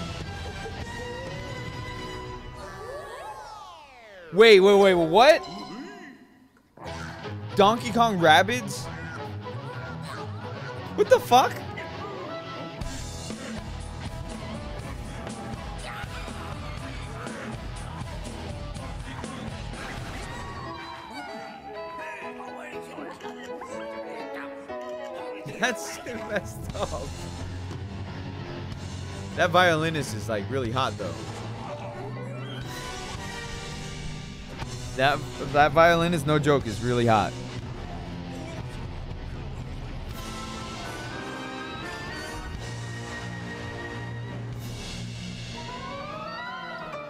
Wait, what? Donkey Kong Rabbids? What the fuck? That's messed up. That violinist is like really hot though. That violin is no joke, is really hot.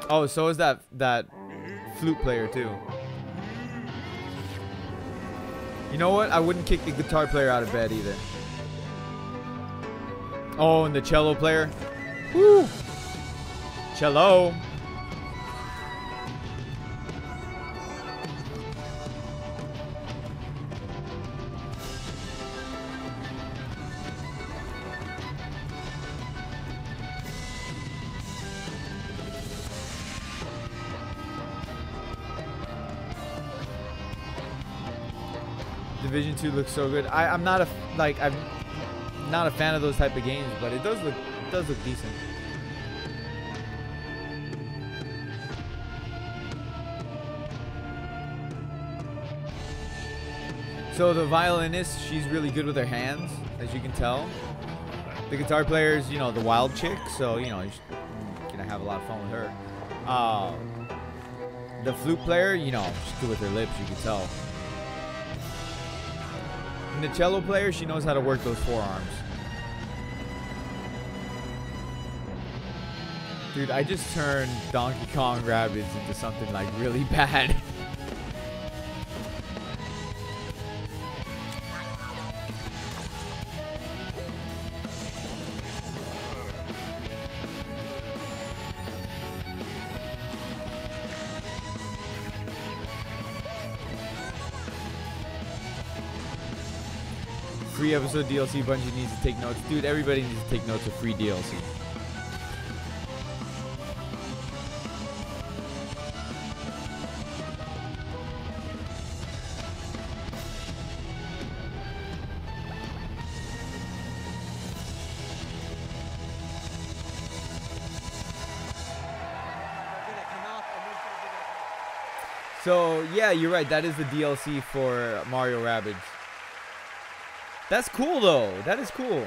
Oh, so is that flute player too. You know what? I wouldn't kick the guitar player out of bed either. Oh, and the cello player. Woo! Division 2 looks so good. I'm not a I'm not a fan of those type of games, but it does look decent. So the violinist, she's really good with her hands, as you can tell. The guitar player is, you know, the wild chick, so, you know, you're gonna have a lot of fun with her. The flute player, you know, she's good with her lips, you can tell. And the cello player, she knows how to work those forearms. Dude, I just turned Donkey Kong Rabbids into something like really bad. Free episode DLC, Bungie needs to take notes. Dude, everybody needs to take notes of free DLC. So, yeah, you're right. That is the DLC for Mario Rabbids. That's cool, though. That is cool.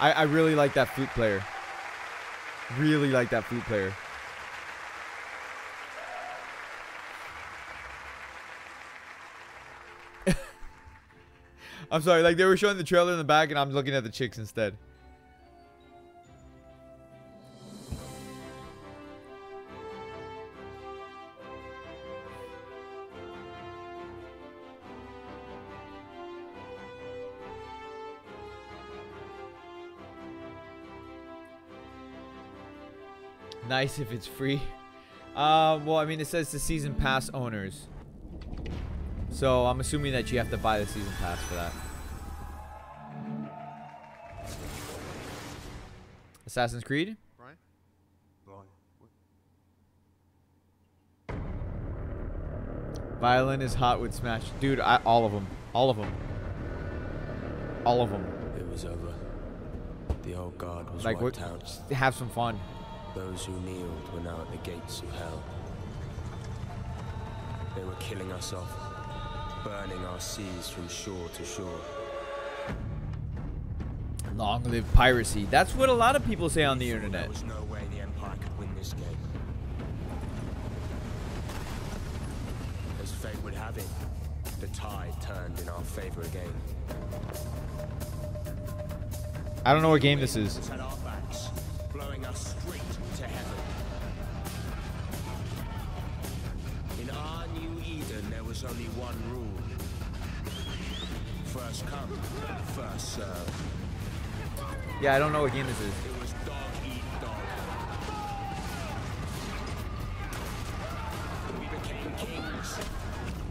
I really like that flute player. Really like that flute player. I'm sorry, like they were showing the trailer in the back and I'm looking at the chicks instead. Nice if it's free. Well, I mean, it says the season pass owners. So I'm assuming that you have to buy the season pass for that. Assassin's Creed? Brian? Violin is hot with Smash. Dude, all of them. All of them. All of them. It was over. The old guard was like, wiped out. Just have some fun. Those who kneeled were now at the gates of hell. They were killing us off, burning our seas from shore to shore. Long live piracy. That's what a lot of people say on the internet. There was no way the Empire could win this game. As fate would have it, the tide turned in our favor again. I don't know what game this is. At our backs, blowing us straight to heaven. In our new Eden, there was only one rule. First come, first serve. Yeah, I don't know what game this is. It was dog eat dog. We became kings,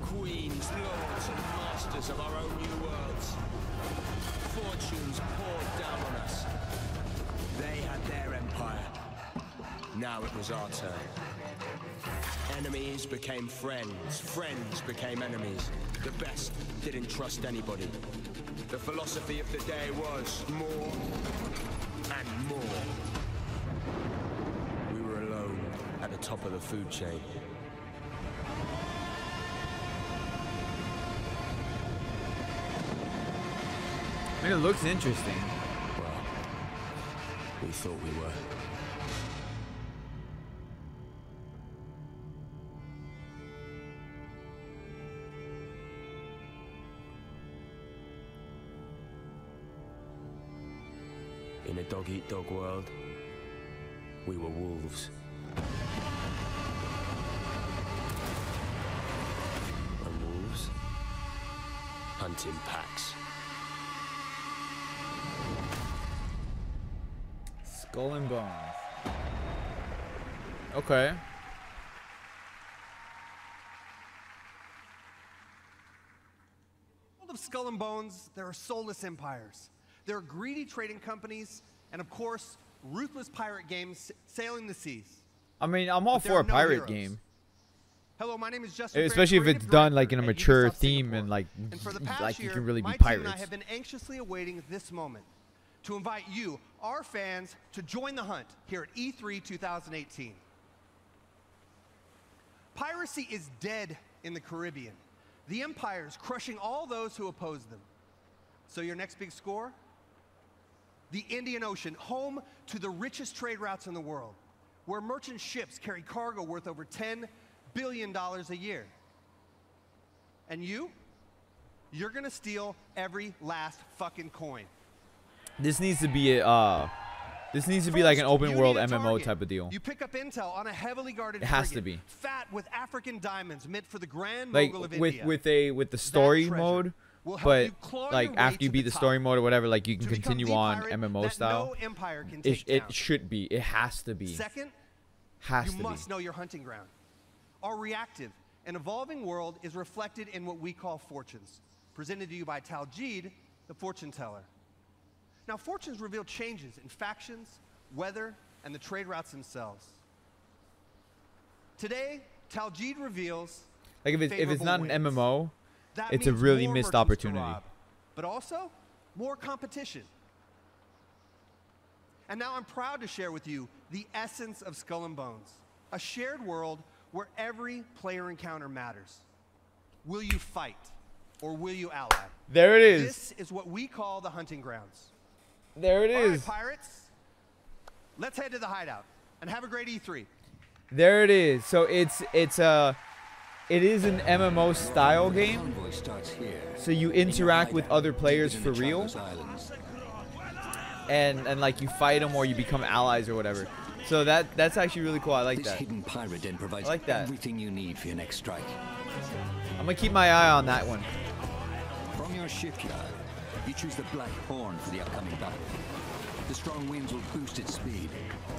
queens, lords, and masters of our own new worlds. Fortunes poured down on us. They had their empire. Now it was our turn. Enemies became friends. Friends became enemies. The best didn't trust anybody. The philosophy of the day was more and more. We were alone at the top of the food chain. I mean, it looks interesting. Well, we thought we were. In a dog-eat-dog world, we were wolves. And wolves hunt in packs. Skull and Bones. Okay. In the world of Skull and Bones, there are soulless empires. There are greedy trading companies, and of course, ruthless pirate game sailing the seas. I mean, I'm all But there for are a no pirate heroes. game. Hello, my name is Justin. Especially if Grant, it's creative done like in a director at mature Ubisoft theme Singapore. and like For the past like you year, can really my be team and I pirates. have been anxiously awaiting this moment to invite you, our fans, to join the hunt here at E3 2018. Piracy is dead in the Caribbean. The Empire is crushing all those who oppose them. So your next big score? The Indian Ocean, home to the richest trade routes in the world, where merchant ships carry cargo worth over $10 billion a year. And you're gonna steal every last fucking coin. This needs to be a this needs to be like an open world MMO type of deal. You pick up intel on a heavily guarded It has frigate, to be. fat with African diamonds meant for the Grand Like Mogul of India. with the story mode, will help but you claw like your way after you to beat the the story top. mode or whatever, like you can To become continue the on pirate MMO that style. no empire can It, take down. it should be. It has to be. Second, Has you to be. must know your hunting ground. Our reactive and evolving world is reflected in what we call fortunes, presented to you by Taljid, the fortune teller. Now, fortunes reveal changes in factions, weather, and the trade routes themselves. Today, Taljid reveals Like if it's not an favorable winds. MMO, That it's a means really more missed merchants to opportunity. rob, but also more competition. And now I'm proud to share with you the essence of Skull and Bones, a shared world where every player encounter matters. Will you fight or will you ally? There it is. This is what we call the hunting grounds. There it All right, is. pirates, let's head to the hideout and have a great E3. There it is. So it is an MMO style game. So you interact with other players for real, and like you fight them or you become allies or whatever. So that's actually really cool. I like This that. hidden pirate den provides I like that. everything you need for your next strike. I'm gonna keep my eye on that one. From your shipyard, you choose the Black Horn for the upcoming battle. The strong winds will boost its speed,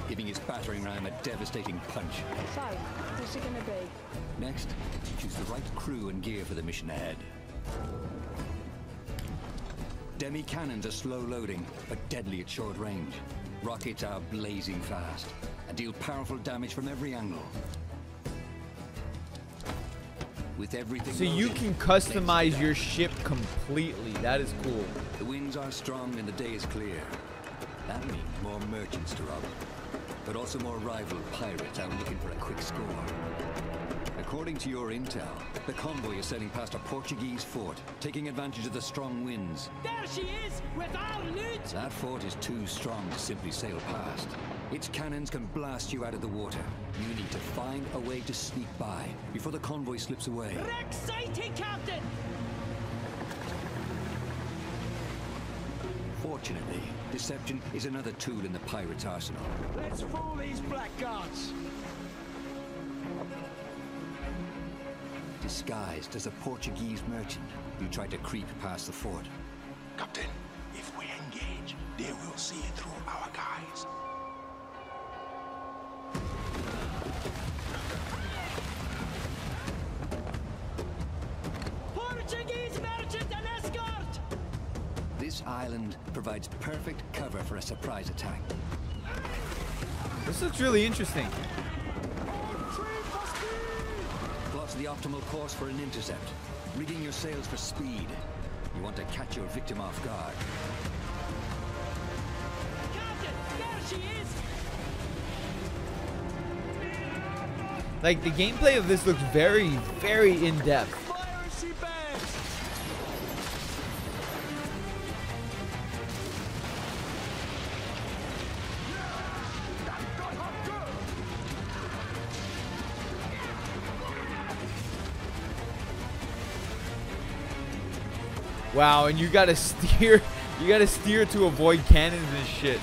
giving its battering ram a devastating punch. So, what's it gonna be? Next, you choose the right crew and gear for the mission ahead. Demi cannons are slow loading, but deadly at short range. Rockets are blazing fast and deal powerful damage from every angle. With everything So you loaded, can customize your ship completely. That is cool. the winds are strong and the day is clear. That means more merchants to rob, but also more rival pirates out looking for a quick score. According to your intel, the convoy is sailing past a Portuguese fort, taking advantage of the strong winds. There she is, with our loot! That fort is too strong to simply sail past. Its cannons can blast you out of the water. You need to find a way to sneak by before the convoy slips away. Wreck sighting, Captain! Fortunately, deception is another tool in the pirate's arsenal. Let's fool these blackguards! Disguised as a Portuguese merchant, you try to creep past the fort. Captain, if we engage, they will see it through our guys. Portuguese merchant and escort! This island provides perfect cover for a surprise attack. This looks really interesting. Plots the optimal course for an intercept, rigging your sails for speed. You want to catch your victim off guard. Captain, there she is! Like the gameplay of this looks very, very in depth. Piracy bags! Wow, and you gotta steer to avoid cannons and shit.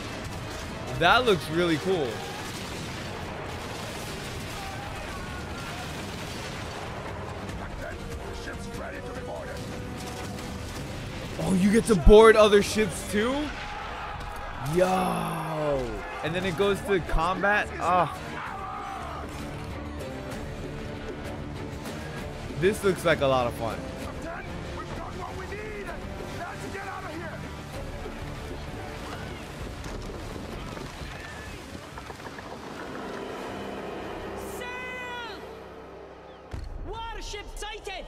That looks really cool. Ship's ready to be boarded. Oh, you get to board other ships too? Yo! And then it goes to combat. Oh. This looks like a lot of fun. We've got what we need. Let's get out of here. warship sighted!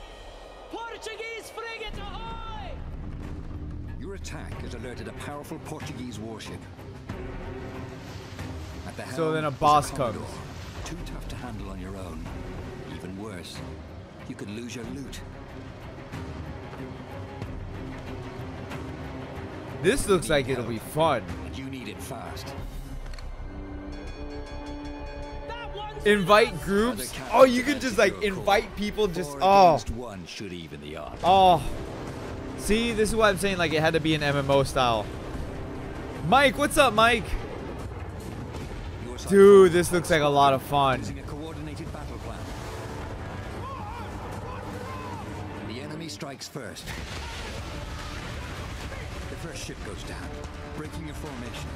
Portuguese frigate ahoy! Your attack has alerted a powerful Portuguese warship. At the helm So then a is boss Commodore. comes. Too tough to handle on your own. Even worse, you could lose your loot. This looks like it'll be fun. And you need it fast. Invite groups. Oh, you can just like invite people. Just oh. One should even the odds. Oh. See, this is what I'm saying. Like it had to be an MMO style. Mike, what's up, Mike? Dude, this looks like a lot of fun. Using a coordinated battle plan. The enemy strikes first. The first ship goes down, breaking your formation.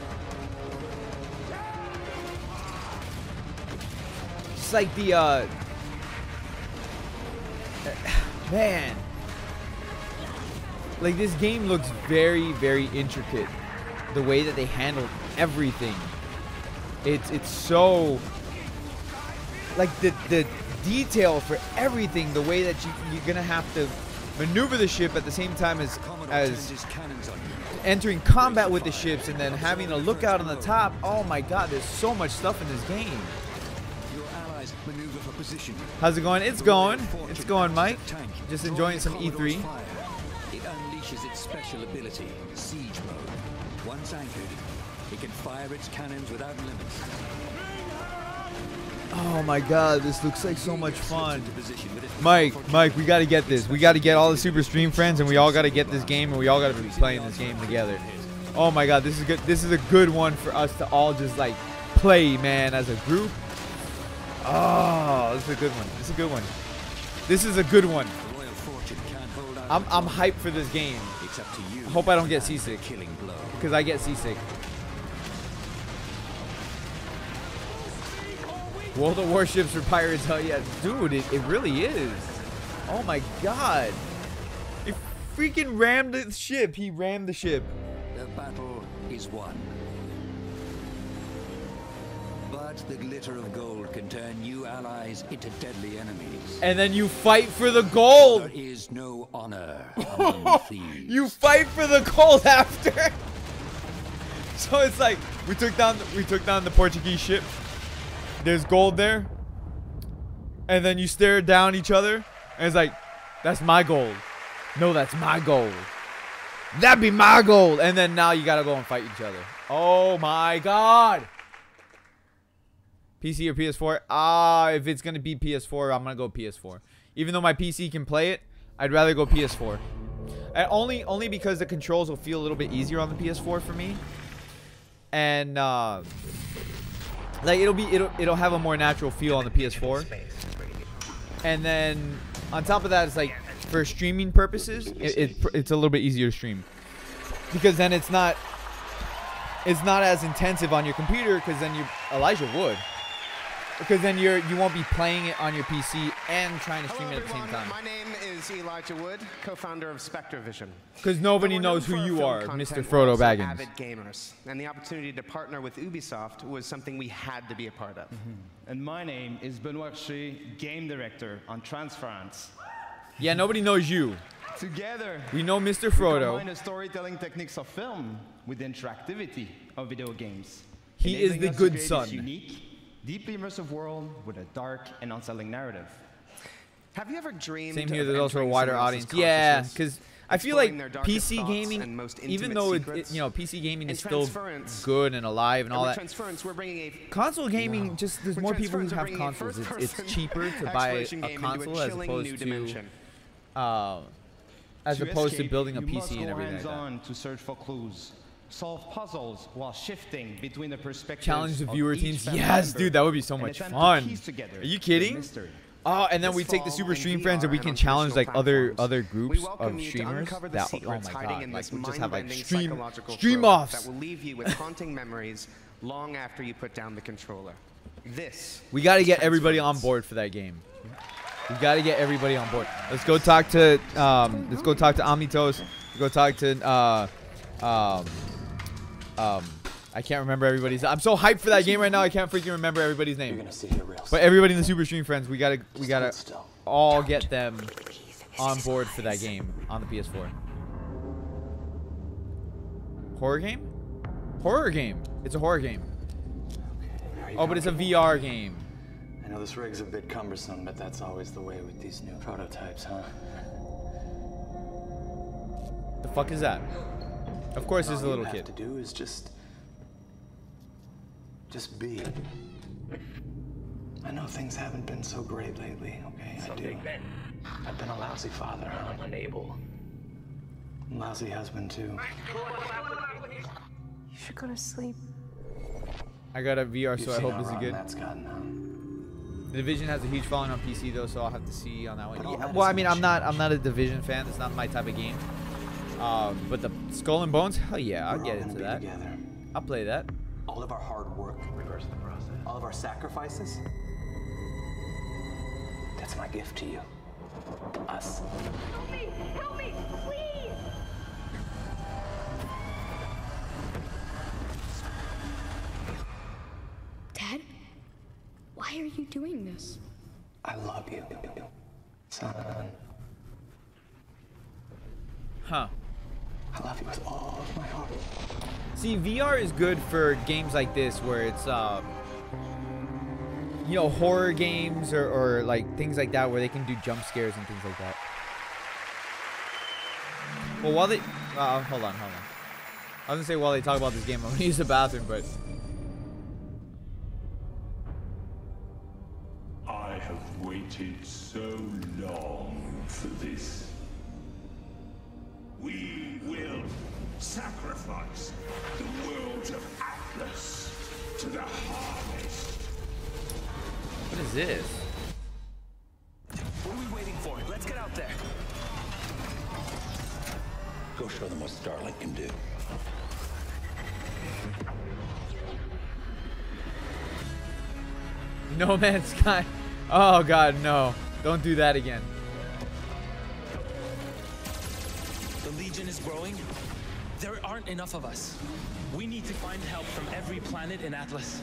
It's like the man. Like this game looks very, very intricate. The way that they handled everything. It's so like the detail for everything, the way that you're gonna have to maneuver the ship at the same time as entering combat with the ships and then having a lookout on the top. Oh my god, there's so much stuff in this game. Your allies maneuver for position. How's it going? It's going. It's going, Mike. Just enjoying some E3. It unleashes its special ability, Siege Mode. Once anchored, it can fire its cannons without limits. Oh my god, this looks like so much fun. Mike, we gotta get this. We gotta get all the Super Stream friends and we all gotta get this game and we all gotta be playing this game together. Oh my god, this is good. This is a good one for us to all just like play, man, as a group. Oh, this is a good one. This is a good one. This is a good one. I'm hyped for this game. I hope I don't get seasick. Because I get seasick. World of Warships for pirates, hell yeah. Dude, it really is. Oh my god. He freaking rammed the ship. He rammed the ship. The battle is won. But the glitter of gold can turn new allies into deadly enemies. And then you fight for the gold. There is no honor among thieves. You fight for the gold after. So it's like we took down the Portuguese ship. There's gold there. And then you stare down each other and it's like, that's my gold. No, that's my gold. That'd be my gold. And then now you gotta go and fight each other. Oh my god. PC or PS4? If it's gonna be PS4, I'm gonna go PS4. Even though my PC can play it, I'd rather go PS4. And only because the controls will feel a little bit easier on the PS4 for me. And like it'll have a more natural feel on the PS4. And then on top of that, it's like for streaming purposes, it's a little bit easier to stream because then it's not as intensive on your computer because then Elijah would. Because then you won't be playing it on your PC and trying to stream it at the same time. My name is Elijah Wood, co-founder of SpectreVision. Because nobody knows who you are, Mr. Frodo Baggins. Avid gamers, and the opportunity to partner with Ubisoft was something we had to be a part of. And my name is Benoit Richer, game director on Transference. Yeah, nobody knows you. Together, we know Mr. we Frodo. combine the storytelling techniques of film with the interactivity of video games. He is the enabling us to good create son. this unique, deeply immersive world with a dark and unsettling narrative. Have you ever dreamed? Same here. of There's also a entering wider someone else's audience. Yeah, consciousness, because I feel like exploring their darkest PC thoughts gaming, and most even intimate though secrets? PC gaming In is still Transference- good and alive and all with that. Transference, we're bringing a Console gaming, just there's With more people who Transference, we're have bringing a consoles. It's first-person cheaper to buy exploration a game into a console as chilling new opposed to dimension. escape, building a you PC must and go everything like that. hands-on to search for clues, solve puzzles while shifting between the perspectives Challenge the of viewer each teams. family Yes, member dude, that would be so and much attempt to fun. piece together Are you the kidding? mystery. Oh, and then This we take the fall Super in Stream VR friends and we and can on challenge like traditional other platforms. groups We welcome of you to streamers. uncover the That oh secrets my hiding god, in like this we just have like mind-bending psychological stream thriller offs. that will leave you with haunting memories long after you put down the controller. This We got to is get everybody on Transference. board for that game. We got to get everybody on board. Let's go talk to Omnitos. Let's go talk to I can't remember everybody's. I'm so hyped for that game right now. I can't freaking remember everybody's name. But everybody in the Super Stream friends, we gotta all get them on board for that game on the PS4. Horror game? Horror game. It's a horror game. Oh, but it's a VR game. I know this rig's a bit cumbersome, but that's always the way with these new prototypes, huh? The fuck is that? Of course, there's a little kid. All you have to do is just be. I know things haven't been so great lately, okay? I do. I've been a lousy father, huh? Unable. Lousy husband, too. You should go to sleep. I got a VR, so I hope this is good. That's gotten, huh? The Division has a huge following on PC though, so I'll have to see on that one. Yeah, well, I mean, I'm not a Division fan. It's not my type of game. But the Skull and Bones, hell yeah, I'll get into that. I'll play that. All of our hard work, reverse the process. All of our sacrifices. That's my gift to you. Us. Help me! Help me! Please! Dad? Why are you doing this? I love you, son. Huh. I love you with all of my heart. See, VR is good for games like this where it's, you know, horror games or like things like that where they can do jump scares and things like that. Well, while they, hold on. I was gonna say while they talk about this game, I'm gonna use the bathroom, but. I have waited so long for this. We will sacrifice the world of Atlas to the harvest. What is this? What are we waiting for? Let's get out there. Go show them what Starlink can do. No Man's Sky. Oh god, no. Don't do that again. The Legion is growing. There aren't enough of us. We need to find help from every planet in Atlas.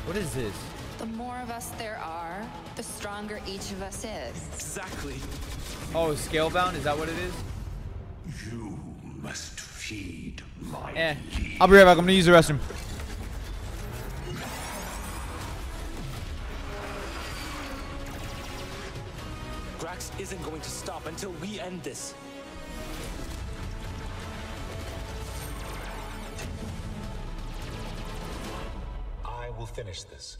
What is this? The more of us there are, the stronger each of us is. Exactly. Oh, Scalebound? Is that what it is? You must feed my I'll be right back. I'm gonna use the restroom. Drax isn't going to stop until we end this. I will finish this.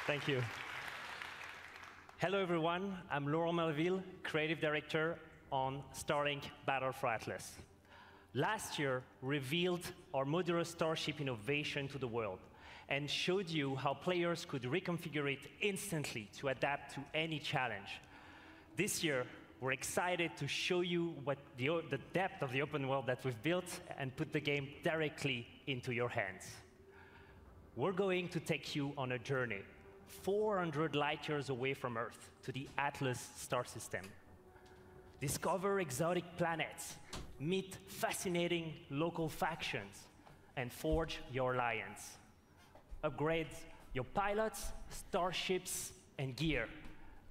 Thank you. Hello everyone, I'm Laurent Melville, Creative Director on Starlink Battle for Atlas. Last year, revealed our modular starship innovation to the world and showed you how players could reconfigure it instantly to adapt to any challenge. This year, we're excited to show you what the depth of the open world that we've built and put the game directly into your hands. We're going to take you on a journey 400 light years away from Earth to the Atlas star system. Discover exotic planets, meet fascinating local factions, and forge your alliance. Upgrade your pilots, starships, and gear,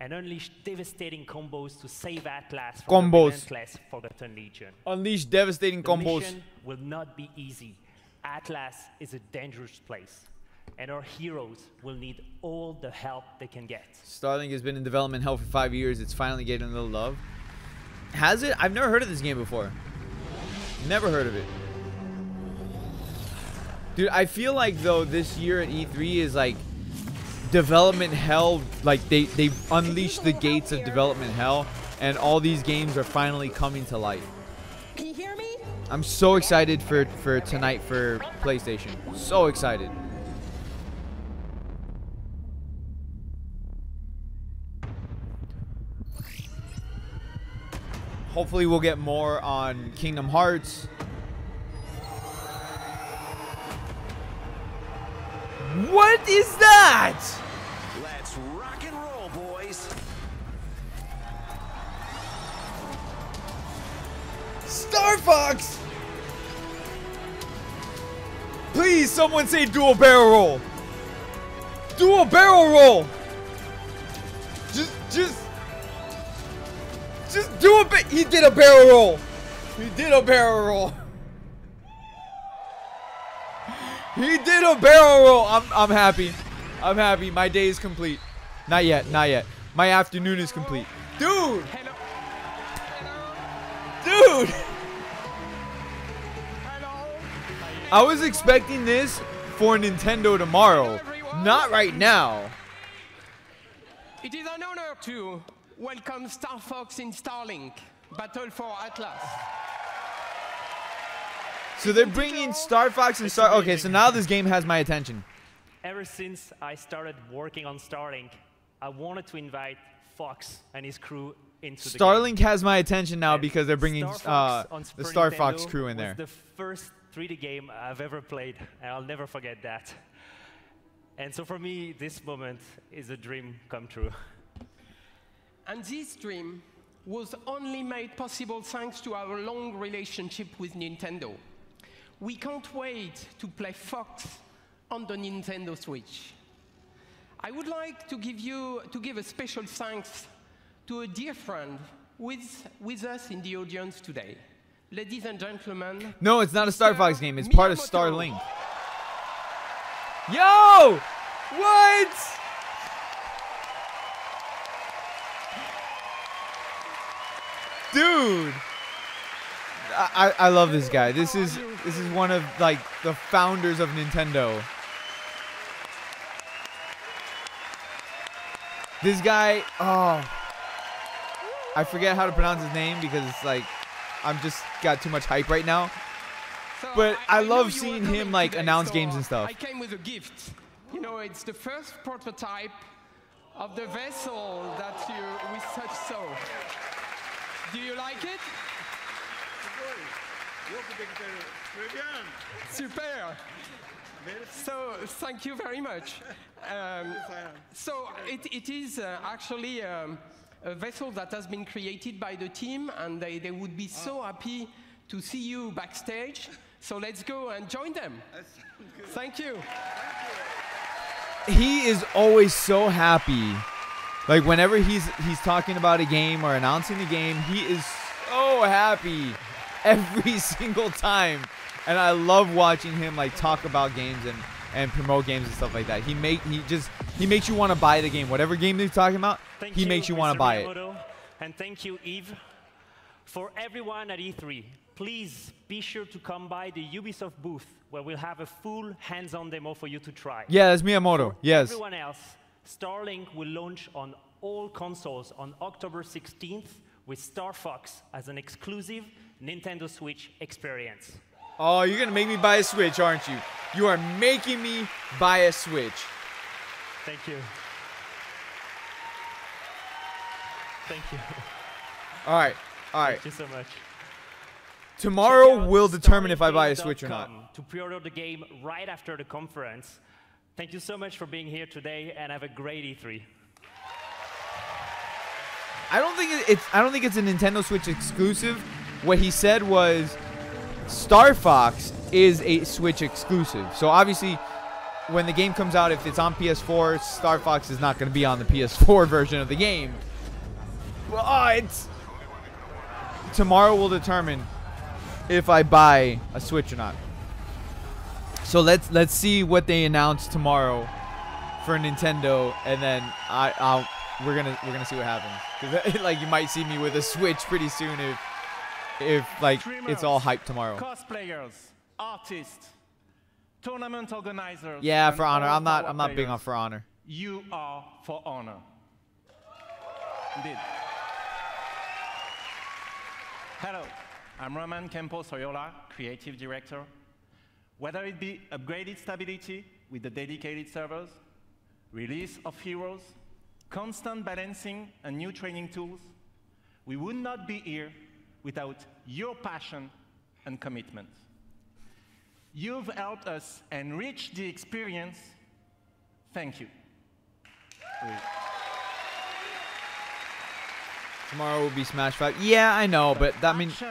and unleash devastating combos to save Atlas from the relentless Forgotten Legion. Unleash devastating combos. The mission will not be easy. Atlas is a dangerous place, and our heroes will need all the help they can get. Starlink has been in development hell for 5 years. It's finally getting a little love. Has it? I've never heard of this game before. Never heard of it. Dude, I feel like though this year at E3 is like development hell. Like they've unleashed the gates of development hell, and all these games are finally coming to life. Can you hear me? I'm so excited for tonight for PlayStation. So excited. Hopefully we'll get more on Kingdom Hearts. What is that? Let's rock and roll, boys. Star Fox! Please, someone say dual barrel roll. Dual barrel roll. Just do a bit. He did a barrel roll. He did a barrel roll. He did a barrel roll. I'm happy. I'm happy. My day is complete. Not yet. Not yet. My afternoon is complete. Dude. Dude. I was expecting this for Nintendo tomorrow. Not right now. It is an honor to welcome Star Fox in Starlink, Battle for Atlas. So they're bringing Star Fox and Star... Okay, so now this game has my attention. Ever since I started working on Starlink, I wanted to invite Fox and his crew into the game. Starlink has my attention now because they're bringing the Star Fox crew in there. It was the first 3D game I've ever played, and I'll never forget that. And so for me, this moment is a dream come true. And this dream was only made possible thanks to our long relationship with Nintendo. We can't wait to play Fox on the Nintendo Switch. I would like to give a special thanks to a dear friend with us in the audience today. Ladies and gentlemen. No, it's not a Star Fox game. It's part of Starlink. Yo! What? Dude. I love this guy. This is one of like the founders of Nintendo. This guy, oh, I forget how to pronounce his name because it's like I'm just got too much hype right now. But I love seeing him like announce games and stuff. I came with a gift. You know, it's the first prototype of the vessel that we such saw. Do you like it? Super. So thank you very much. So it is actually a vessel that has been created by the team, and they would be so happy to see you backstage. So let's go and join them. Thank you. He is always so happy. Like whenever he's talking about a game or announcing a game, he is so happy every single time. And I love watching him like talk about games and promote games and stuff like that. He makes you want to buy the game. Whatever game he's talking about, he makes you want to buy it. And thank you, Yves. For everyone at E3, please be sure to come by the Ubisoft booth where we'll have a full hands-on demo for you to try. Yeah, that's Miyamoto. Yes. Everyone else, Starlink will launch on all consoles on October 16th with Star Fox as an exclusive Nintendo Switch experience. Oh, you're going to make me buy a Switch, aren't you? You are making me buy a Switch. Thank you. Thank you. All right. All right. Thank you so much. Tomorrow will determine if I buy a Switch or not. To pre-order the game right after the conference. Thank you so much for being here today, and have a great E3. I don't think it's a Nintendo Switch exclusive. What he said was Star Fox is a Switch exclusive. So obviously when the game comes out, if it's on PS4, Star Fox is not going to be on the PS4 version of the game. But tomorrow will determine if I buy a Switch or not. So let's see what they announce tomorrow for Nintendo, and then we're gonna see what happens. 'Cause like you might see me with a Switch pretty soon if like it's all hyped tomorrow. Cosplayers, artists, tournament organizers. Yeah, For Honor. I'm not big on For Honor. You are For Honor. Indeed. Hello. I'm Roman Campos-Oriola, Creative Director. Whether it be upgraded stability with the dedicated servers, release of heroes, constant balancing and new training tools, we would not be here without your passion and commitment. You've helped us enrich the experience. Thank you. Tomorrow will be Smash 5. Yeah, I know, but that means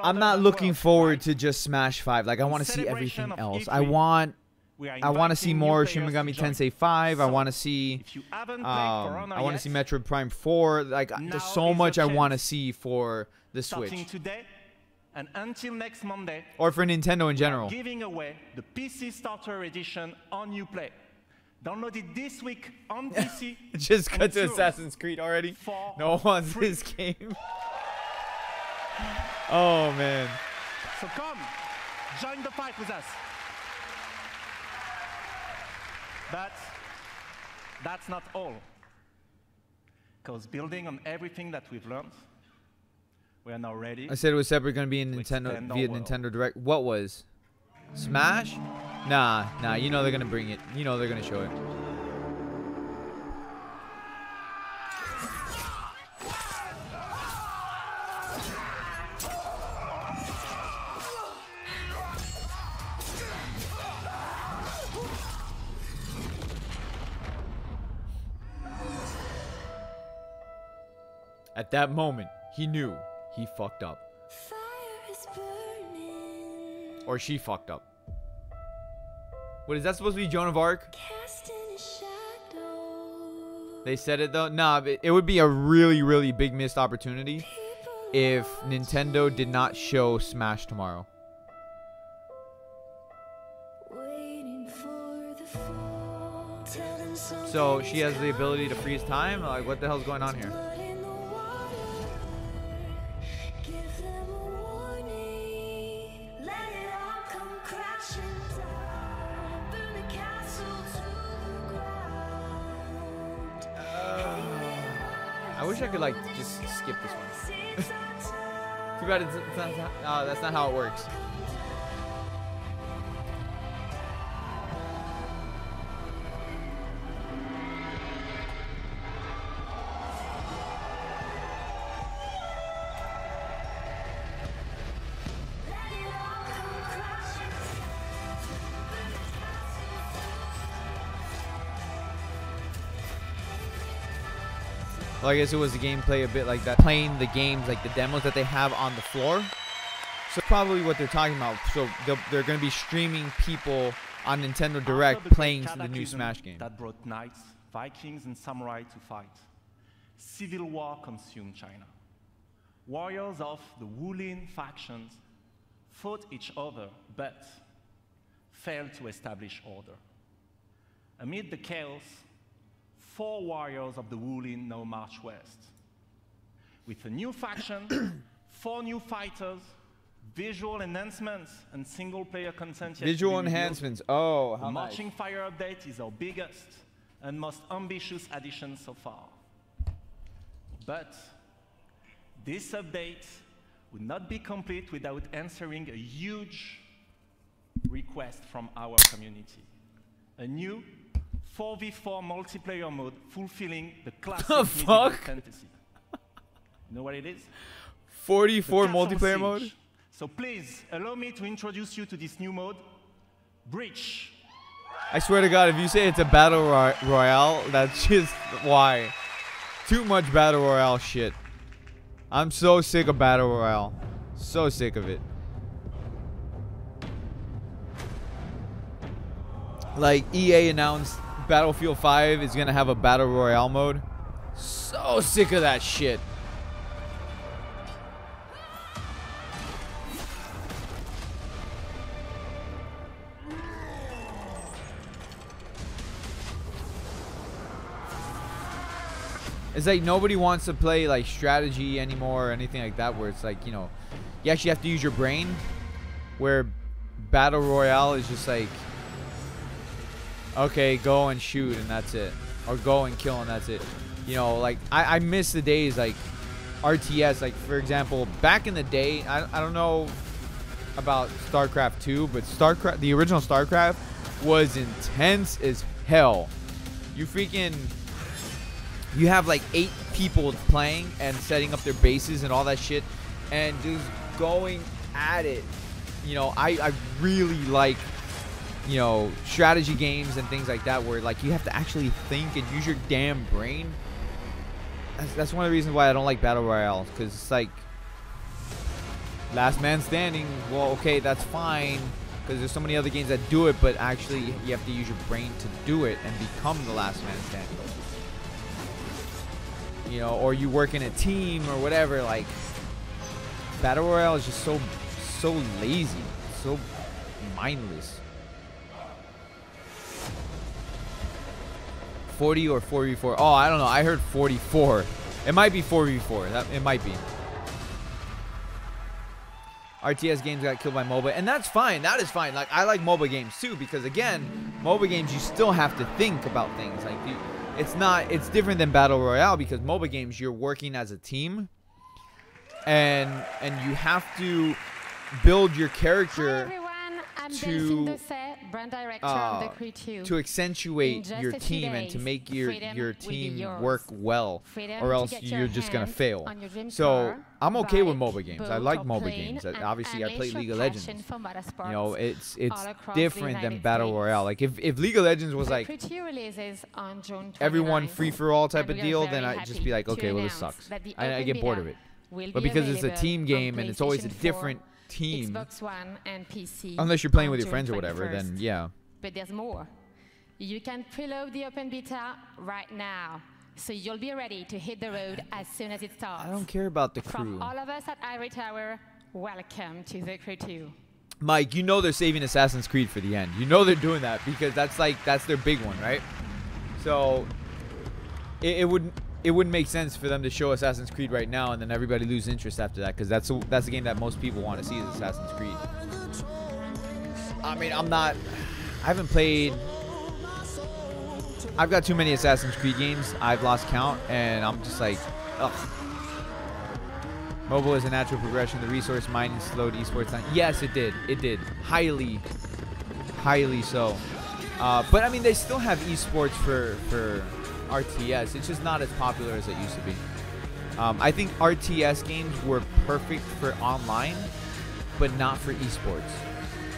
I'm not looking forward to just Smash 5. Like, I want to see everything else. I want to see more Shin Megami Tensei 5. I want to see Metroid Prime 4. Like, there's so much I want to see for the Switch. Today and until next Monday, or for Nintendo in general. Giving away the PC Starter Edition on Uplay. Download it this week on PC. Just cut to Assassin's Creed already. No one wants this game. Oh man. So come, join the fight with us. But that's not all. Because building on everything that we've learned, we are now ready. I said it was separate going to be in Nintendo via Nintendo Direct. What was? Smash? Nah, you know they're going to bring it. You know they're going to show it. At that moment, he knew he fucked up. Or she fucked up. What, is that supposed to be Joan of Arc? They said it though? Nah, it would be a really, really big missed opportunity if Nintendo did not show Smash tomorrow. So she has the ability to freeze time? Like, what the hell's going on here? I wish I could like just skip this one. Too bad that's not how it works. Well, I guess it was the gameplay a bit like that. Playing the games, like the demos that they have on the floor. So probably what they're talking about. So they're going to be streaming people on Nintendo Direct playing the new Smash game. That brought knights, Vikings, and samurai to fight. Civil war consumed China. Warriors of the Wulin factions fought each other, but failed to establish order. Amid the chaos, 4 warriors of the Wulin now march west. With a new faction, 4 new fighters, visual enhancements, and single-player content. Visual enhancements. Oh, how the nice. Marching Fire update is our biggest and most ambitious addition so far. But this update would not be complete without answering a huge request from our community. A new 4v4 multiplayer mode fulfilling the classic medieval fantasy. You know what it is? 44 multiplayer mode? So please, allow me to introduce you to this new mode, Breach. I swear to God, if you say it's a battle royale, that's just why. Too much battle royale shit. I'm so sick of battle royale. So sick of it. Like, EA announced Battlefield 5 is gonna have a battle royale mode. So sick of that shit. It's like nobody wants to play like strategy anymore or anything like that, where it's like, you know, you actually have to use your brain, where battle royale is just like, okay, go and shoot and that's it, or go and kill and that's it. You know, like I miss the days like RTS, like for example, back in the day, I don't know about StarCraft 2, but the original StarCraft was intense as hell. You have like 8 people playing and setting up their bases and all that shit and just going at it. You know, I really like, you know, strategy games and things like that where like you have to actually think and use your damn brain. That's one of the reasons why I don't like Battle Royale, because it's like last man standing. Well, okay, that's fine, because there's so many other games that do it, but actually you have to use your brain to do it and become the last man standing. You know, or you work in a team or whatever. Like Battle Royale is just so lazy, so mindless. 40 or 4v4. Oh, I don't know. I heard 44. It might be 4v4. It might be. RTS games got killed by MOBA, and that's fine. That is fine. Like, I like MOBA games too, because again, MOBA games, you still have to think about things. Like, it's different than Battle Royale, because MOBA games, you're working as a team, and you have to build your character brand director of the Crew 2. to accentuate your team and to make your team work well, or else you're just gonna fail. So I'm okay with MOBA games. I like MOBA games. Obviously, I play League of Legends. You know, it's different than Battle Royale. Like if League of Legends was like everyone free for all type of deal, then I'd just be like, okay, well this sucks. I get bored of it. But because it's a team game and it's always a different team, Xbox One and PC, unless you're playing with your friends or whatever, then yeah. But there's more. You can preload the open beta right now, so you'll be ready to hit the road as soon as it starts. I don't care about the crew. From all of us at Ivory Tower, welcome to the Crew 2. Mike, you know they're saving Assassin's Creed for the end. You know they're doing that because that's their big one, right? So it wouldn't make sense for them to show Assassin's Creed right now and then everybody lose interest after that, because that's the game that most people want to see is Assassin's Creed. I mean, I haven't played. I've got too many Assassin's Creed games. I've lost count, and I'm just like, ugh. Mobile is a natural progression. The resource mining slowed esports time. Yes, it did. It did. Highly so. But I mean, they still have esports for RTS. It's just not as popular as it used to be. I think RTS games were perfect for online, but not for esports.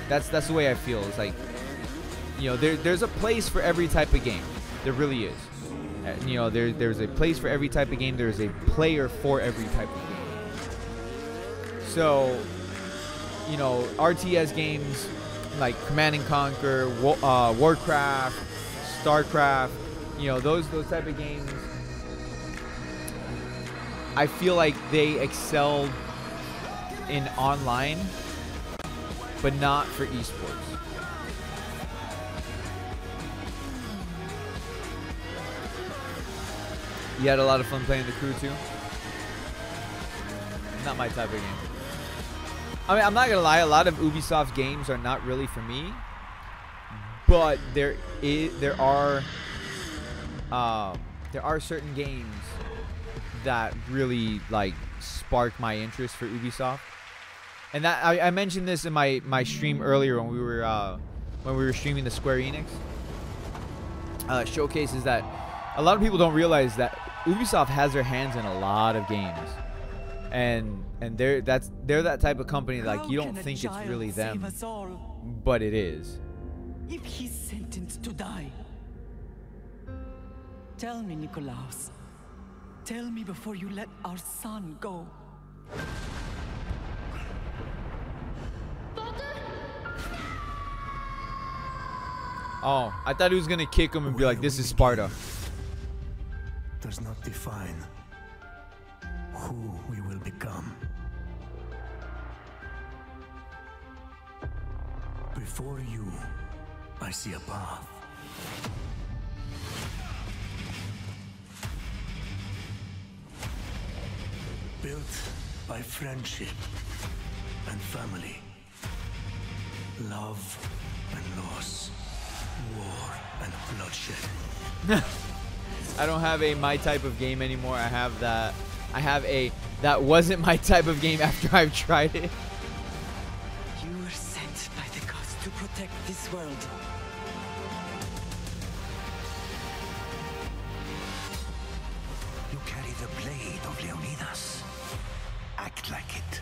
That's the way I feel. It's like, you know, there's a place for every type of game. There really is. You know, there's a place for every type of game. There's a player for every type of game. So, you know, RTS games like Command & Conquer, Warcraft, StarCraft, you know, those type of games, I feel like they excelled in online, but not for esports. You had a lot of fun playing the Crew 2? Not my type of game. I mean, I'm not gonna lie, a lot of Ubisoft games are not really for me, but there are certain games that really like spark my interest for Ubisoft, and that I mentioned this in my stream earlier when we were streaming the Square Enix showcase, is that a lot of people don't realize that Ubisoft has their hands in a lot of games, and they're that type of company, like, you don't think it's really them, but it is. If he's sentenced to die, tell me, Nikolaos. Tell me before you let our son go. Oh, I thought he was gonna kick him and be like, "This is Sparta." Does not define who we will become. Before you, I see a path. Built by friendship and family, love and loss, war and bloodshed. I don't have a my type of game anymore. I have that I have a that wasn't my type of game after I've tried it. You were sent by the gods to protect this world. You carry the blade of Leonidas. Act like it.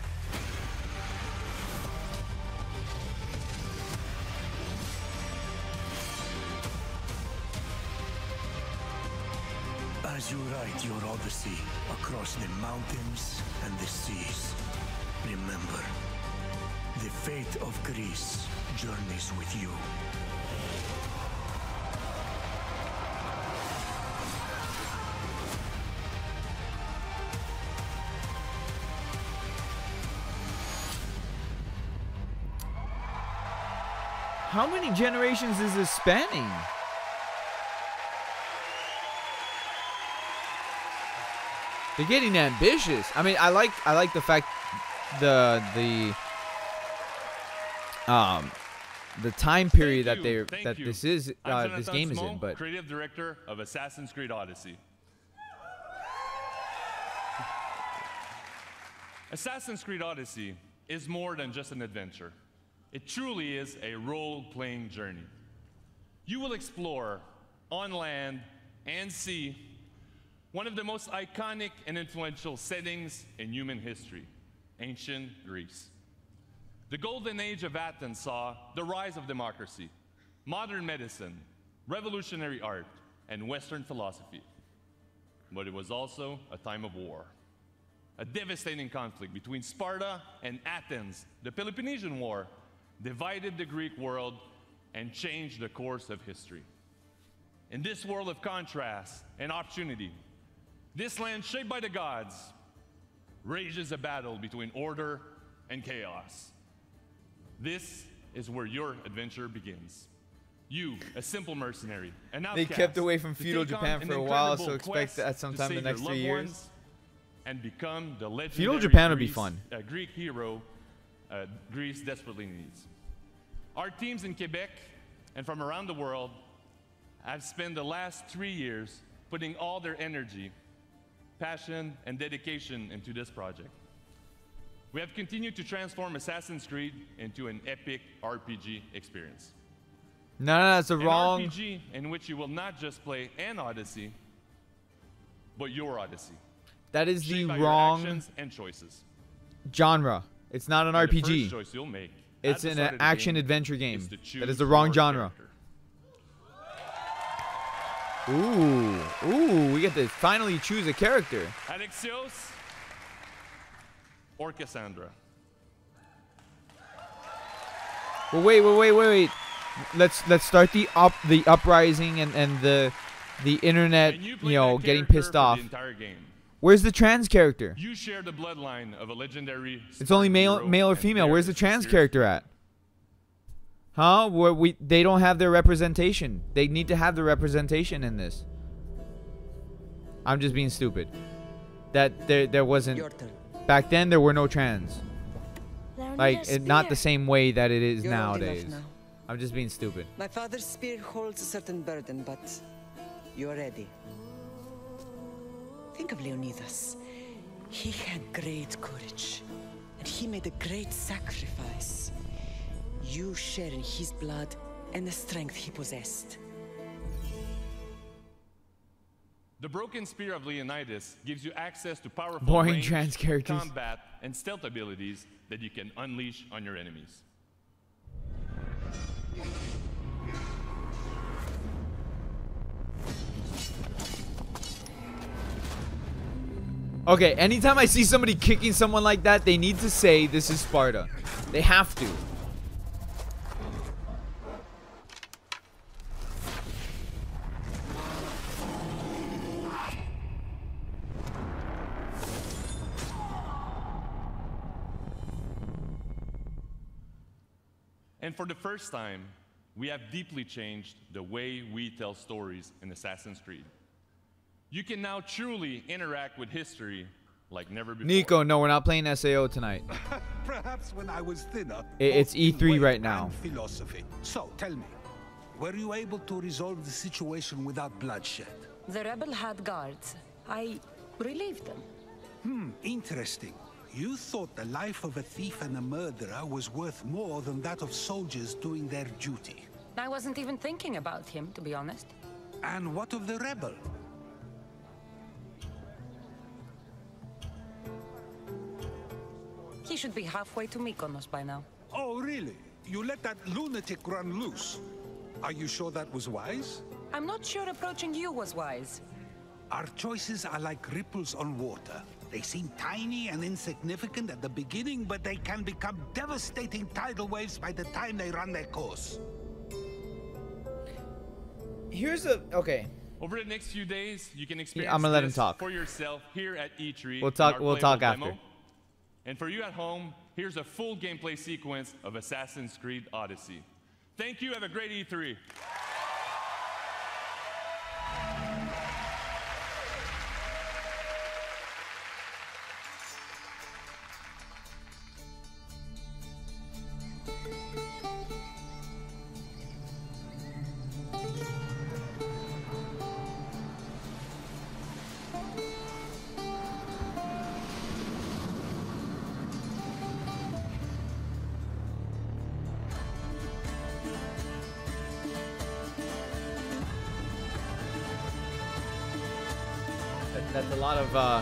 As you write your odyssey across the mountains and the seas, remember, the fate of Greece journeys with you. How many generations is this spanning? They're getting ambitious. I mean, I like the fact the time period that this game is in, but creative director of Assassin's Creed Odyssey. Assassin's Creed Odyssey is more than just an adventure. It truly is a role-playing journey. You will explore on land and sea one of the most iconic and influential settings in human history, ancient Greece. The golden age of Athens saw the rise of democracy, modern medicine, revolutionary art, and Western philosophy. But it was also a time of war. A devastating conflict between Sparta and Athens, the Peloponnesian War, divided the Greek world and changed the course of history. In this world of contrast and opportunity, this land shaped by the gods rages a battle between order and chaos. This is where your adventure begins. You, a simple mercenary, an outcast, they kept away from feudal Japan for a while, so expect that sometime in the next 3 years. And become the legendary Feudal Japan would be fun. Greek hero Greece desperately needs. Our teams in Quebec and from around the world have spent the last 3 years putting all their energy, passion, and dedication into this project. We have continued to transform Assassin's Creed into an epic RPG experience. No, that's the wrong RPG in which you will not just play an Odyssey, but your Odyssey. That is the shaped by wrong your actions and choices. genre. It's not an And the RPG. first choice you'll make It's at the an start of the action game adventure is game. to choose That is the wrong your genre. Ooh, we get to finally choose a character. Alexios or Cassandra. Well, wait. Let's start the uprising and the internet, And you you play know, that getting character pissed for off. the entire game. Where's the trans character? You share the bloodline of a legendary. It's only male or female. Where's the trans character at? Huh? They don't have their representation. They need to have the representation in this. I'm just being stupid. That there wasn't back then. There were no trans. Like not the same way that it is You're old nowadays. enough now. I'm just being stupid. My father's spear holds a certain burden, but you're ready. Think of Leonidas. He had great courage, and he made a great sacrifice. You share in his blood and the strength he possessed. The broken spear of Leonidas gives you access to powerful Boring range, trans characters. combat, and stealth abilities that you can unleash on your enemies. Okay, anytime I see somebody kicking someone like that, they need to say this is Sparta. They have to. And for the first time, we have deeply changed the way we tell stories in Assassin's Creed. You can now truly interact with history like never before. Nico, no, we're not playing SAO tonight. Perhaps when I was thinner. It's both in E3 weight right now. and philosophy. So, tell me, were you able to resolve the situation without bloodshed? The rebel had guards. I relieved them. Interesting. You thought the life of a thief and a murderer was worth more than that of soldiers doing their duty. I wasn't even thinking about him, to be honest. And what of the rebel? He should be halfway to Mykonos by now. Oh, really? You let that lunatic run loose? Are you sure that was wise? I'm not sure approaching you was wise. Our choices are like ripples on water. They seem tiny and insignificant at the beginning, but they can become devastating tidal waves by the time they run their course. Here's a... Okay. Over the next few days, you can experience I'm gonna let him this talk. for yourself here at E3. We'll talk. in our We'll talk playable after. demo. And for you at home, here's a full gameplay sequence of Assassin's Creed Odyssey. Thank you. Have a great E3.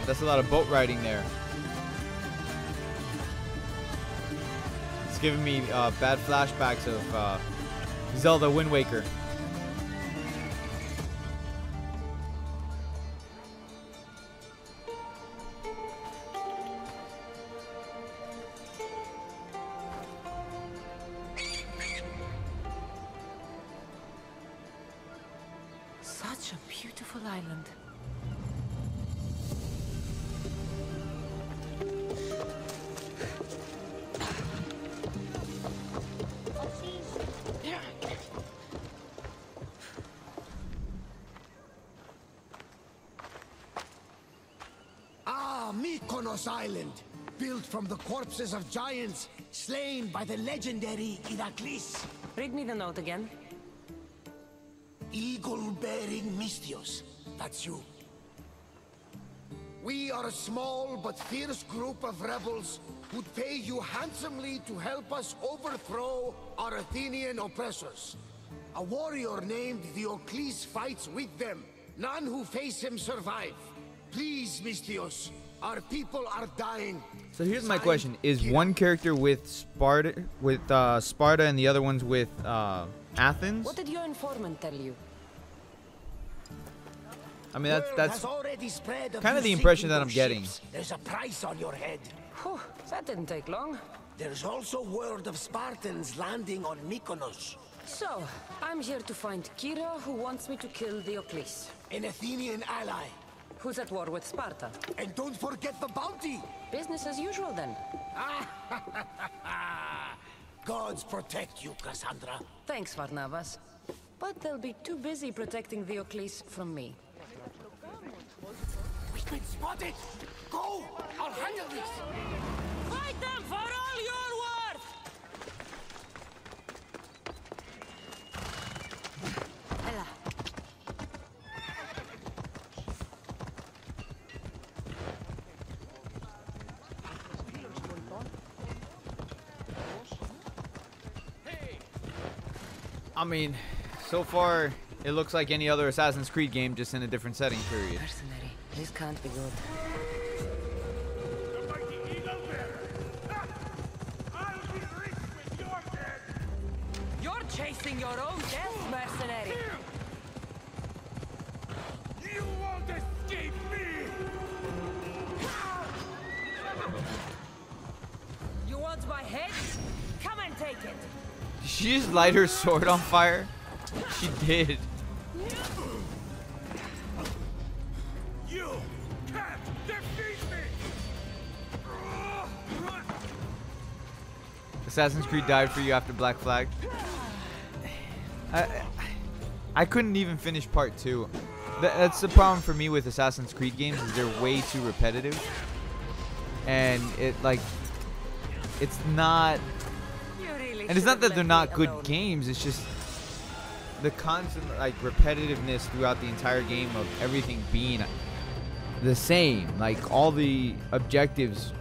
That's a lot of boat riding there. It's giving me bad flashbacks of Zelda Wind Waker. Such a beautiful island. Mykonos Island, built from the corpses of giants slain by the legendary Iraklis. Read me the note again. Eagle-bearing Mystios, that's you. We are a small but fierce group of rebels who'd pay you handsomely to help us overthrow our Athenian oppressors. A warrior named Diocles fights with them. None who face him survive. Please, Mystios. Our people are dying. So here's my question: is one character with Sparta, Sparta, and the other one's with Athens? What did your informant tell you? I mean, that's kind of the impression that I'm getting. There's a price on your head. Whew, that didn't take long. There's also word of Spartans landing on Mykonos. So, I'm here to find Kira, who wants me to kill Diocles. An Athenian ally. Who's at war with Sparta. And don't forget the bounty! Business as usual, then. Gods protect you, Cassandra. Thanks, Varnavas. But they'll be too busy protecting Diocles from me. We've been spotted! Go! I'll handle this! Fight them for all you're worth! Ella. I mean, so far, it looks like any other Assassin's Creed game, just in a different setting, period. Mercenary, this can't be good. You're chasing your own death, mercenary! You won't escape me! You want my head? Come and take it! Did she just light her sword on fire? She did. You can't defeat me! Assassin's Creed died for you after Black Flag. I couldn't even finish part 2. That's the problem for me with Assassin's Creed games, is they're way too repetitive. And it's not... And it's not that they're not good games, it's just the constant repetitiveness throughout the entire game of everything being the same. Like all the objectives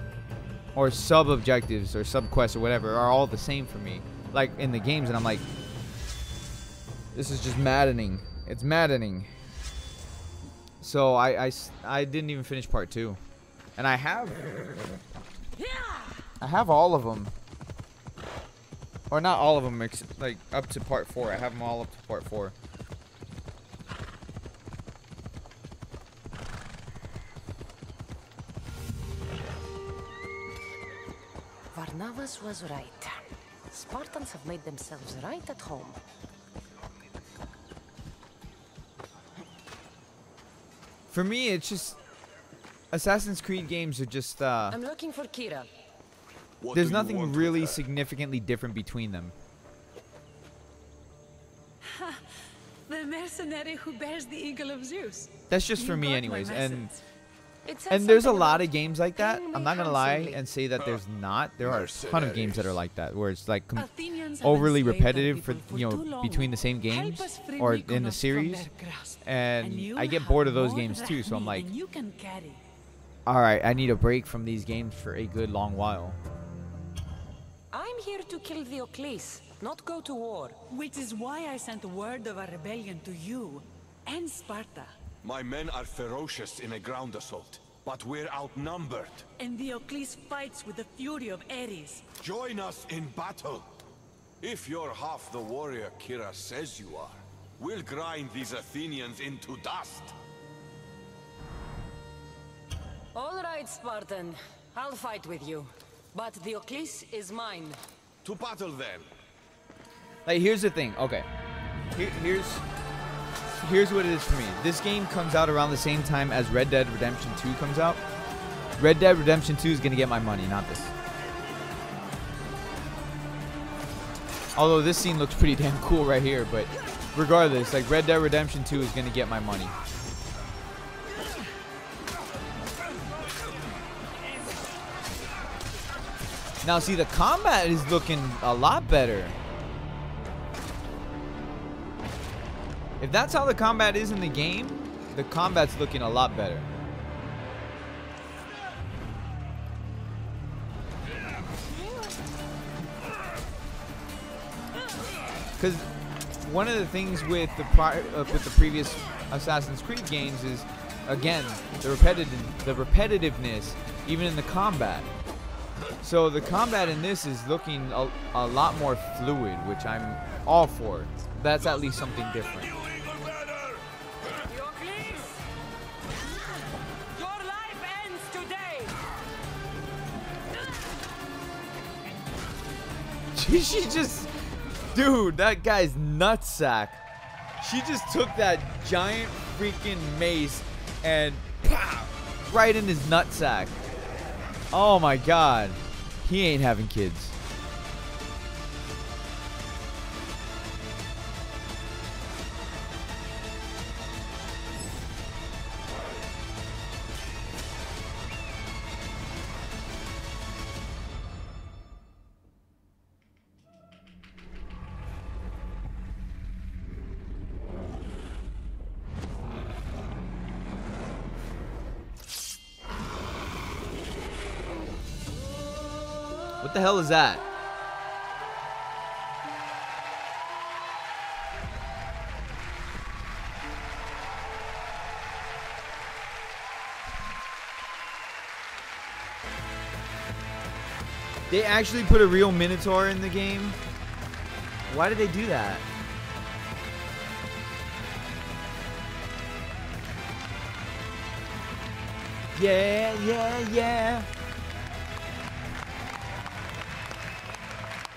or sub-objectives or sub-quests or whatever are all the same for me. Like in the games, and I'm like, this is just maddening. It's maddening. So I didn't even finish part 2. And I have all of them. Or not all of them, like up to part 4. I have them all up to part 4. Varnavas was right. Spartans have made themselves right at home. For me, it's just Assassin's Creed games are just I'm looking for Kira. there's nothing really significantly different between them. The mercenary who bears the eagle of Zeus. That's just for You me got my anyways. message. And there's a lot of games like that. I'm not gonna lie and say that there's not. There are a ton of games that are like that, where it's like overly repetitive for between the same games or in the series, and I get bored of those games too. So I'm like, all right, I need a break from these games for a good long while. I'm here to kill Theocles, not go to war. Which is why I sent word of a rebellion to you and Sparta. My men are ferocious in a ground assault, but we're outnumbered. And Theocles fights with the fury of Ares. Join us in battle. If you're half the warrior Kira says you are, we'll grind these Athenians into dust. All right, Spartan. I'll fight with you. But Theocles is mine. To battle then. Like, here's the thing. Okay. Here's what it is for me. This game comes out around the same time as Red Dead Redemption 2 comes out. Red Dead Redemption 2 is going to get my money, not this. Although this scene looks pretty damn cool right here, but regardless, like Red Dead Redemption 2 is going to get my money. Now see, the combat is looking a lot better. If that's how the combat is in the game, the combat's looking a lot better. Because one of the things with the previous Assassin's Creed games is, again, the repetitiveness, even in the combat. So the combat in this is looking a lot more fluid, which I'm all for. That's at least something different. Your life ends today. She just, dude, that guy's nutsack. She just took that giant freaking mace and pow, right in his nutsack. Oh my god. He ain't having kids. What the hell is that? They actually put a real Minotaur in the game? Why did they do that? Yeah, yeah, yeah.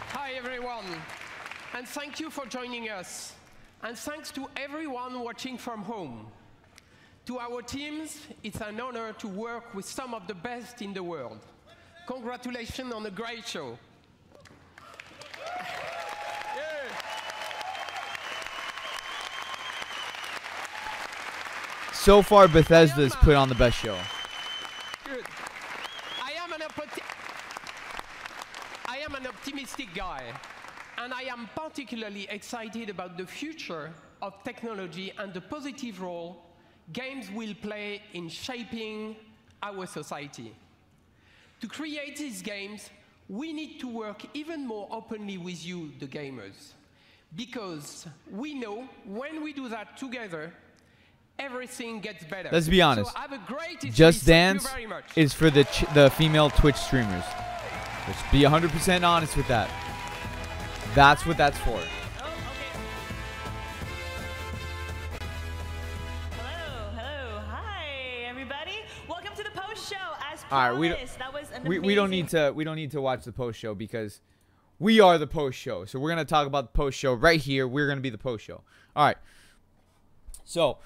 Hi everyone, and thank you for joining us. And thanks to everyone watching from home. To our teams, it's an honor to work with some of the best in the world. Congratulations on a great show. So far, Bethesda's put on the best show. Good. I am an optimistic guy, and I am particularly excited about the future of technology and the positive role games will play in shaping our society. To create these games, we need to work even more openly with you, the gamers. Because we know when we do that together, everything gets better. Let's be honest. So have a great E3. Just Thank you Dance very much. is for the female Twitch streamers. Let's be 100% honest with that. That's what that's for. All right, we don't need to watch the post show because we are the post show. So we're gonna talk about the post show right here. We're gonna be the post show. All right. So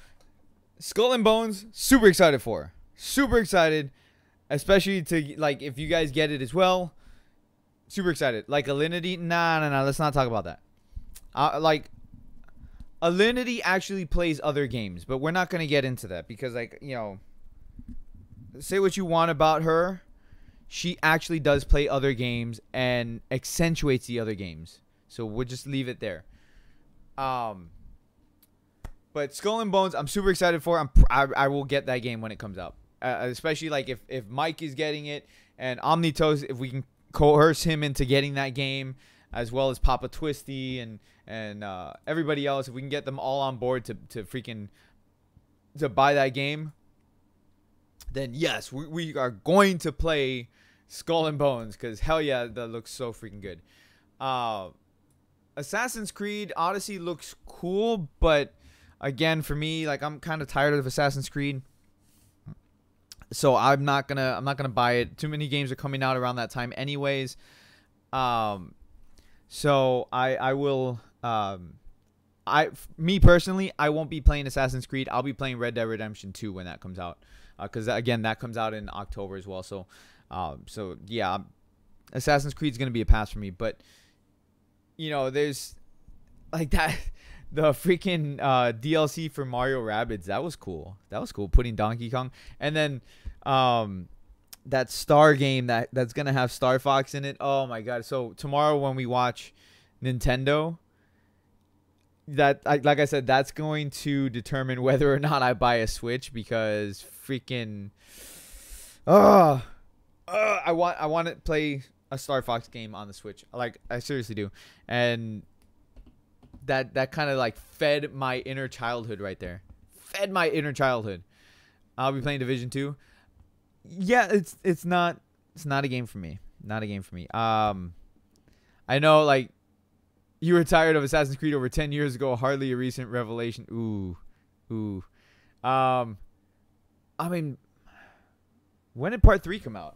Skull and Bones, super excited for. Super excited, especially to like if you guys get it as well. Super excited. Like Alinity, nah. Let's not talk about that. Like Alinity actually plays other games, but we're not gonna get into that because like say what you want about her, she actually does play other games and accentuates the other games. So we'll just leave it there. But Skull and Bones, I'm super excited for. I will get that game when it comes out. Especially like if Mike is getting it and Omnitos, if we can coerce him into getting that game, as well as Papa Twisty and everybody else, if we can get them all on board to buy that game, then yes, we are going to play Skull and Bones because hell yeah, that looks so freaking good. Assassin's Creed Odyssey looks cool, but again, for me, like I'm kind of tired of Assassin's Creed, so I'm not gonna buy it. Too many games are coming out around that time, anyways. So I will. Me personally, I won't be playing Assassin's Creed. I'll be playing Red Dead Redemption 2 when that comes out. Because again, that comes out in October as well. So, yeah, Assassin's Creed's gonna be a pass for me. But there's like that, the freaking DLC for Mario Rabbids. That was cool. That was cool. Putting Donkey Kong, and then that Star game that's gonna have Star Fox in it. Oh my god! So tomorrow when we watch Nintendo, like I said, that's going to determine whether or not I buy a Switch because freaking I want to play a Star Fox game on the Switch. Like I seriously do. And that kind of like fed my inner childhood right there. Fed my inner childhood. I'll be playing Division 2. Yeah, it's not a game for me. Not a game for me. I know like you were tired of Assassin's Creed over 10 years ago. Hardly a recent revelation. Ooh. I mean, when did Part 3 come out?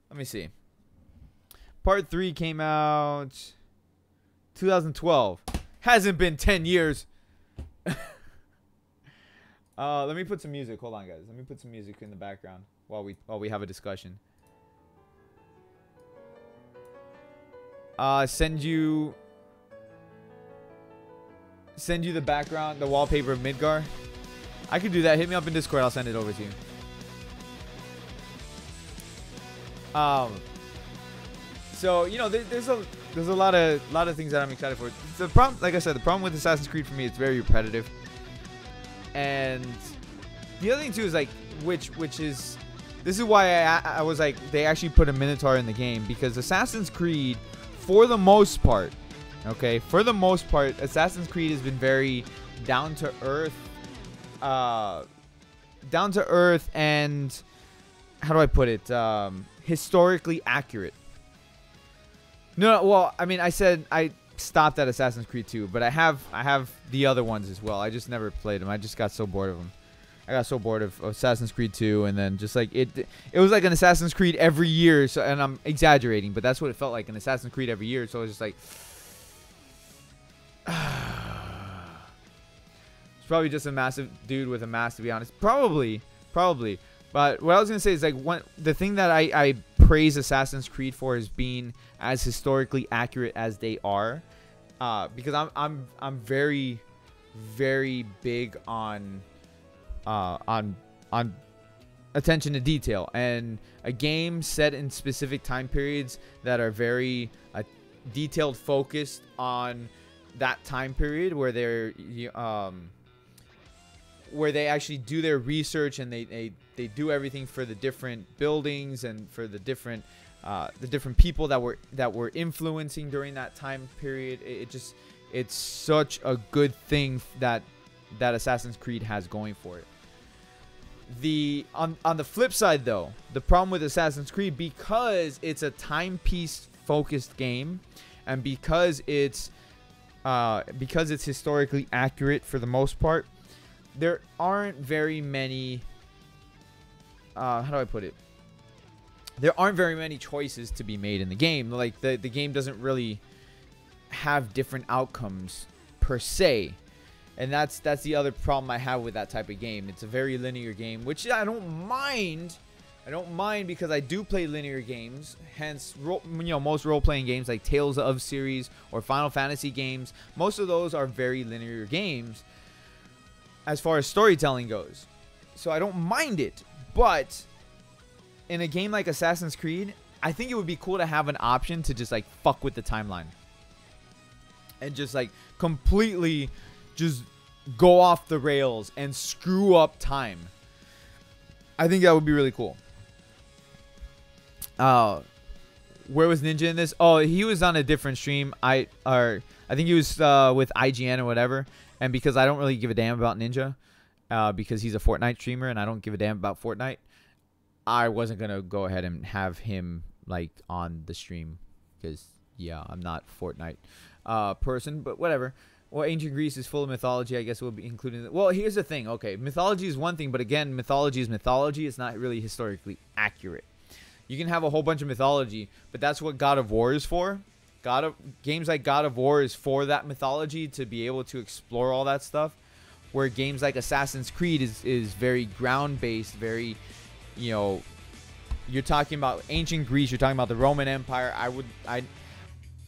Let me see. Part 3 came out 2012. Hasn't been 10 years. Let me put some music. Hold on, guys. Let me put some music in the background while we have a discussion. Send you the background, the wallpaper of Midgar. I could do that. Hit me up in Discord. I'll send it over to you. So there's a lot of things that I'm excited for. The problem, like I said, the problem with Assassin's Creed for me, it's very repetitive. And the other thing too is like which is this is why I was like they actually put a Minotaur in the game, because Assassin's Creed, for the most part, Assassin's Creed has been very down to earth and how do I put it? Historically accurate. No, well, I mean, I said I stopped at Assassin's Creed 2, but I have the other ones as well. I just never played them. I just got so bored of them. I got so bored of Assassin's Creed 2, and then just like it was like an Assassin's Creed every year. So, and I'm exaggerating, but that's what it felt like, an Assassin's Creed every year. So it was just like, it's probably just a massive dude with a mask, to be honest. Probably. But what I was gonna say is like the thing that I praise Assassin's Creed for is being as historically accurate as they are, because I'm very, very big on attention to detail, and a game set in specific time periods that are very detailed, focused on that time period where where they actually do their research and they do everything for the different buildings and for the different people that were influencing during that time period. It's such a good thing that Assassin's Creed has going for it. On the flip side though, the problem with Assassin's Creed, because it's a timepiece focused game and because it's historically accurate for the most part, there aren't very many how do I put it? There aren't very many choices to be made in the game. Like the game doesn't really have different outcomes per se. And that's the other problem I have with that type of game. It's a very linear game, which I don't mind. I don't mind because I do play linear games. Hence, most role-playing games like Tales of series or Final Fantasy games, most of those are very linear games as far as storytelling goes. So I don't mind it. But in a game like Assassin's Creed, I think it would be cool to have an option to just like fuck with the timeline. And just like completely just go off the rails and screw up time. I think that would be really cool. Where was Ninja in this? Oh, he was on a different stream. I think he was with IGN or whatever. And because I don't really give a damn about Ninja, because he's a Fortnite streamer and I don't give a damn about Fortnite, I wasn't gonna go ahead and have him like on the stream because yeah, I'm not Fortnite person, but whatever. Well, ancient Greece is full of mythology. I guess we'll be including. Well, here's the thing. Okay, mythology is one thing, but again, mythology is mythology. It's not really historically accurate. You can have a whole bunch of mythology, but that's what God of War is for. Games like God of War is for that mythology, to be able to explore all that stuff. Where games like Assassin's Creed is very ground based, very, you're talking about ancient Greece. You're talking about the Roman Empire.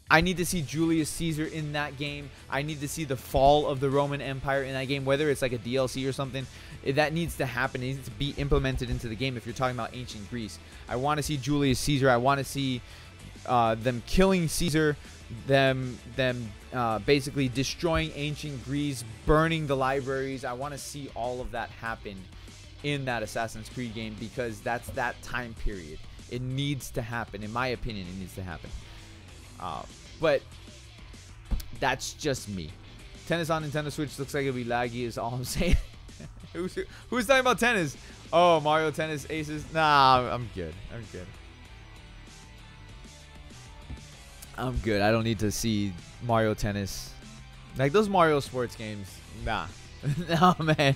I need to see Julius Caesar in that game. I need to see the fall of the Roman Empire in that game, whether it's like a DLC or something. That needs to happen. It needs to be implemented into the game if you're talking about ancient Greece. I want to see Julius Caesar. I want to see them killing Caesar, them basically destroying ancient Greece, burning the libraries. I want to see all of that happen in that Assassin's Creed game because that's that time period. It needs to happen. In my opinion, it needs to happen. But that's just me. Tennis on Nintendo Switch looks like it'll be laggy is all I'm saying. Who's talking about tennis? Oh, Mario Tennis Aces? Nah, I'm good. I'm good. I don't need to see Mario Tennis. Like those Mario sports games. Nah. No, man.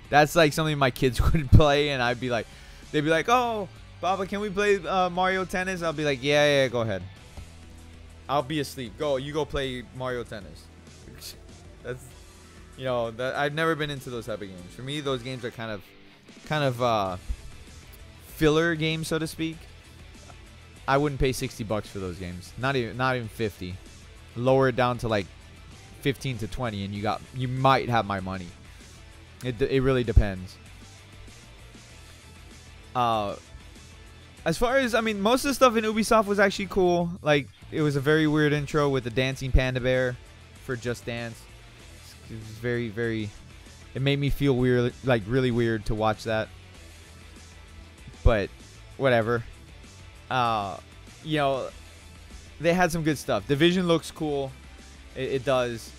That's like something my kids would play and I'd be like, they'd be like, "Oh, Baba, can we play Mario Tennis?" I'll be like, yeah, go ahead. I'll be asleep. You go play Mario Tennis. That's, I've never been into those type of games. For me, those games are kind of filler games, so to speak. I wouldn't pay $60 for those games. Not even 50. Lower it down to like 15 to 20, and you might have my money. It really depends. As far as, most of the stuff in Ubisoft was actually cool. Like, it was a very weird intro with the dancing panda bear for Just Dance. It was very, very... It made me feel weird, like really weird to watch that. But, whatever. They had some good stuff. Division looks cool. It does.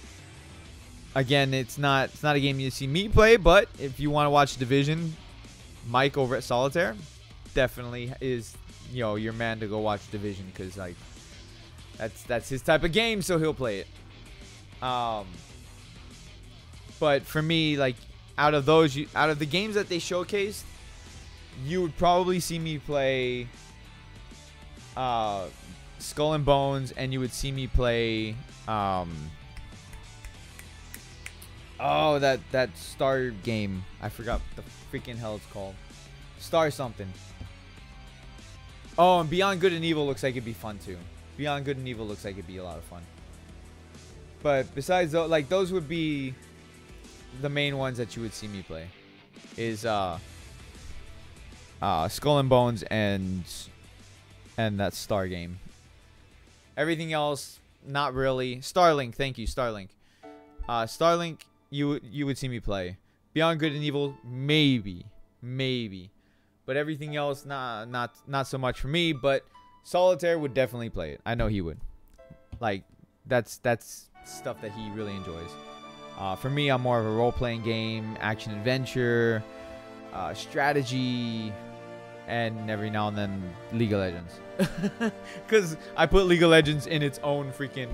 Again, it's not a game you see me play, but if you want to watch Division, Mike over at Solitaire definitely is, your man to go watch Division, because like that's his type of game, so he'll play it. But for me, like out of the games that they showcased, you would probably see me play Skull and Bones, and you would see me play that Star game. I forgot what the freaking hell it's called. Star something. Oh, and Beyond Good and Evil looks like it'd be fun too. Beyond Good and Evil looks like it'd be a lot of fun. But besides those, like those would be the main ones that you would see me play. Is Skull and Bones and that Star game. Everything else, not really. Starlink, thank you, Starlink. Starlink, you would see me play. Beyond Good and Evil, maybe. But everything else, not so much for me. But Solitaire would definitely play it. I know he would. Like, that's stuff that he really enjoys. For me, I'm more of a role-playing game, action adventure, strategy, and every now and then League of Legends. Because I put League of Legends in its own freaking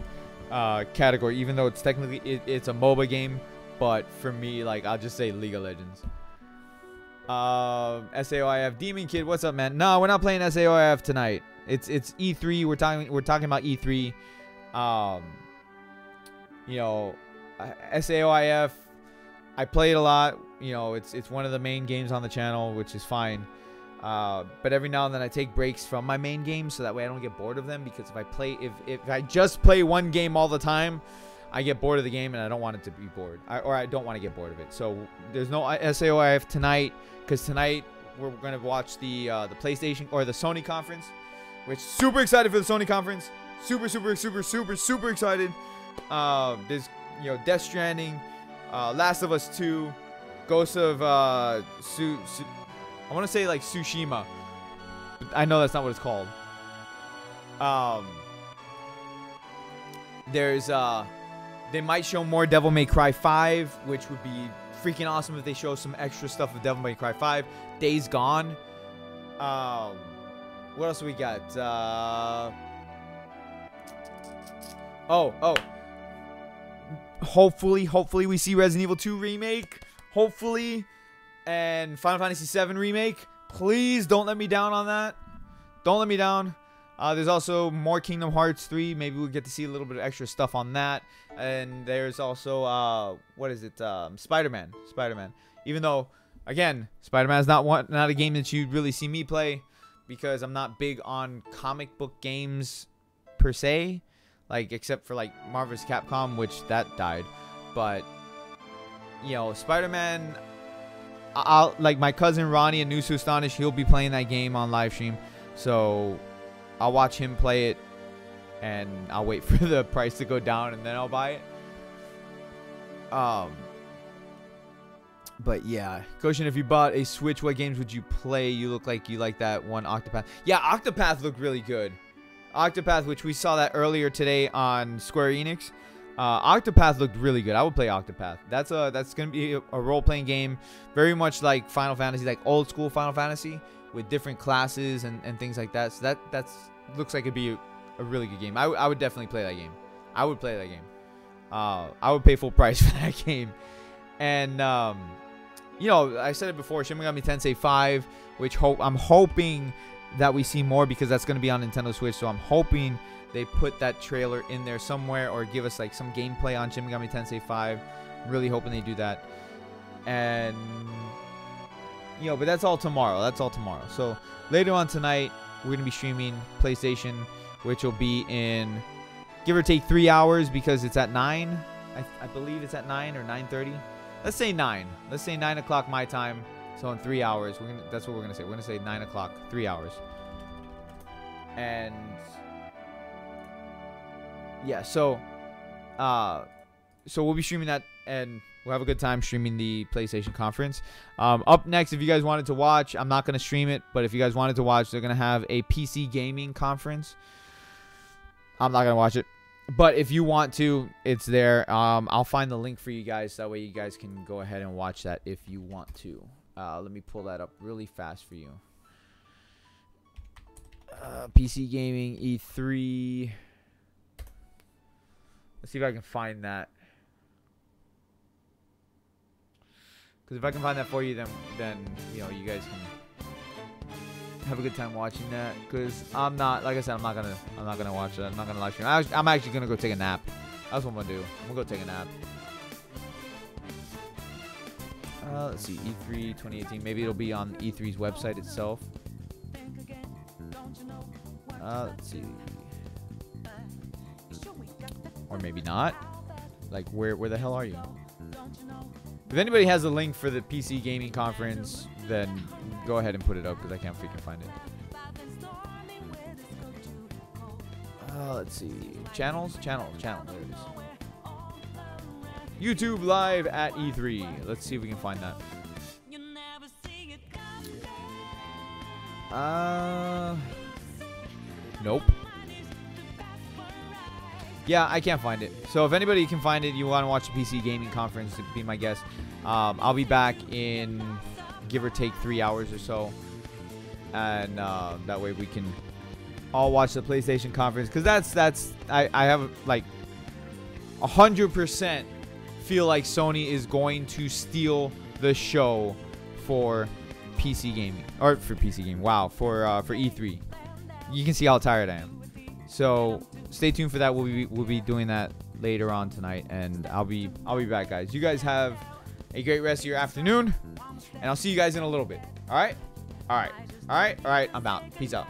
category, even though it's technically it's a MOBA game. But for me, like, I'll just say League of Legends. SAOIF Demon Kid, what's up, man? No, we're not playing SAOIF tonight. It's E3. We're talking about E3. You know, SAOIF, I play it a lot. You know, it's one of the main games on the channel, which is fine. But every now and then I take breaks from my main game so that way I don't get bored of them, because if I just play one game all the time, I get bored of the game and I don't want it to be bored. I don't want to get bored of it. So there's no SAOIF tonight, because tonight we're going to watch the PlayStation or the Sony conference, which super excited for the Sony conference. Super excited. There's, you know, Death Stranding, Last of Us 2, Ghost of I want to say like Tsushima. I know that's not what it's called. There's they might show more Devil May Cry 5, which would be freaking awesome if they show some extra stuff of Devil May Cry 5. Days Gone. What else we got? Hopefully we see Resident Evil 2 remake. Hopefully. And Final Fantasy 7 remake. Please don't let me down on that. Don't let me down. There's also more Kingdom Hearts 3. Maybe we'll get to see a little bit of extra stuff on that. And there's also what is it? Spider-Man. Even though, again, Spider-Man is not a game that you'd really see me play, because I'm not big on comic book games per se. Like, except for like Marvel vs. Capcom, which that died. But, you know, Spider-Man, I'll like my cousin Ronnie and News to Astonish, he'll be playing that game on live stream. So I'll watch him play it, and I'll wait for the price to go down, and then I'll buy it. But yeah, Goshen, if you bought a Switch, what games would you play? You look like you like that one Octopath. Yeah, Octopath looked really good. Octopath, which we saw that earlier today on Square Enix. Octopath looked really good. I would play Octopath. That's gonna be a role-playing game, very much like Final Fantasy, like old school Final Fantasy, with different classes and things like that. So that looks like it'd be a really good game. I would definitely play that game. I would play that game. I would pay full price for that game. And you know, I said it before, Shin Megami Tensei 5, which I'm hoping that we see more, because that's going to be on Nintendo Switch. So I'm hoping they put that trailer in there somewhere, or give us like some gameplay on Shin Megami Tensei 5. I'm really hoping they do that. And you know, but that's all tomorrow. So later on tonight, we're going to be streaming PlayStation, which will be in give or take 3 hours, because it's at 9. I believe it's at 9 or 9:30. Let's say 9. Let's say 9 o'clock my time. So in 3 hours, that's what we're gonna say. We're gonna say 9 o'clock, 3 hours. And yeah, so we'll be streaming that, and we'll have a good time streaming the PlayStation conference. Up next, if you guys wanted to watch, I'm not gonna stream it, but if you guys wanted to watch, they're gonna have a PC gaming conference. I'm not gonna watch it, but if you want to, it's there. I'll find the link for you guys, that way you guys can go ahead and watch that if you want to. Let me pull that up really fast for you. PC gaming E3. Let's see if I can find that. Because if I can find that for you, then you know, you guys can have a good time watching that. Because I'm not, like I said, I'm not gonna watch that. I'm not gonna live stream. I'm actually gonna go take a nap. That's what I'm gonna do. I'm gonna go take a nap. Let's see, E3 2018. Maybe it'll be on E3's website itself. Let's see. Or maybe not. Like, where the hell are you? If anybody has a link for the PC gaming conference, then go ahead and put it up, because I can't freaking find it. Let's see. Channels. There it is. YouTube live at E3. Let's see if we can find that. Nope. Yeah, I can't find it. So if anybody can find it, you want to watch the PC Gaming Conference, be my guest. I'll be back in give or take 3 hours or so, and that way we can all watch the PlayStation Conference. Because I have like 100% feel like Sony is going to steal the show for PC gaming, or for PC gaming. Wow, for E3. You can see how tired I am. So stay tuned for that. We'll be doing that later on tonight, and I'll be back, guys. You guys have a great rest of your afternoon, and I'll see you guys in a little bit. All right. I'm out. Peace out.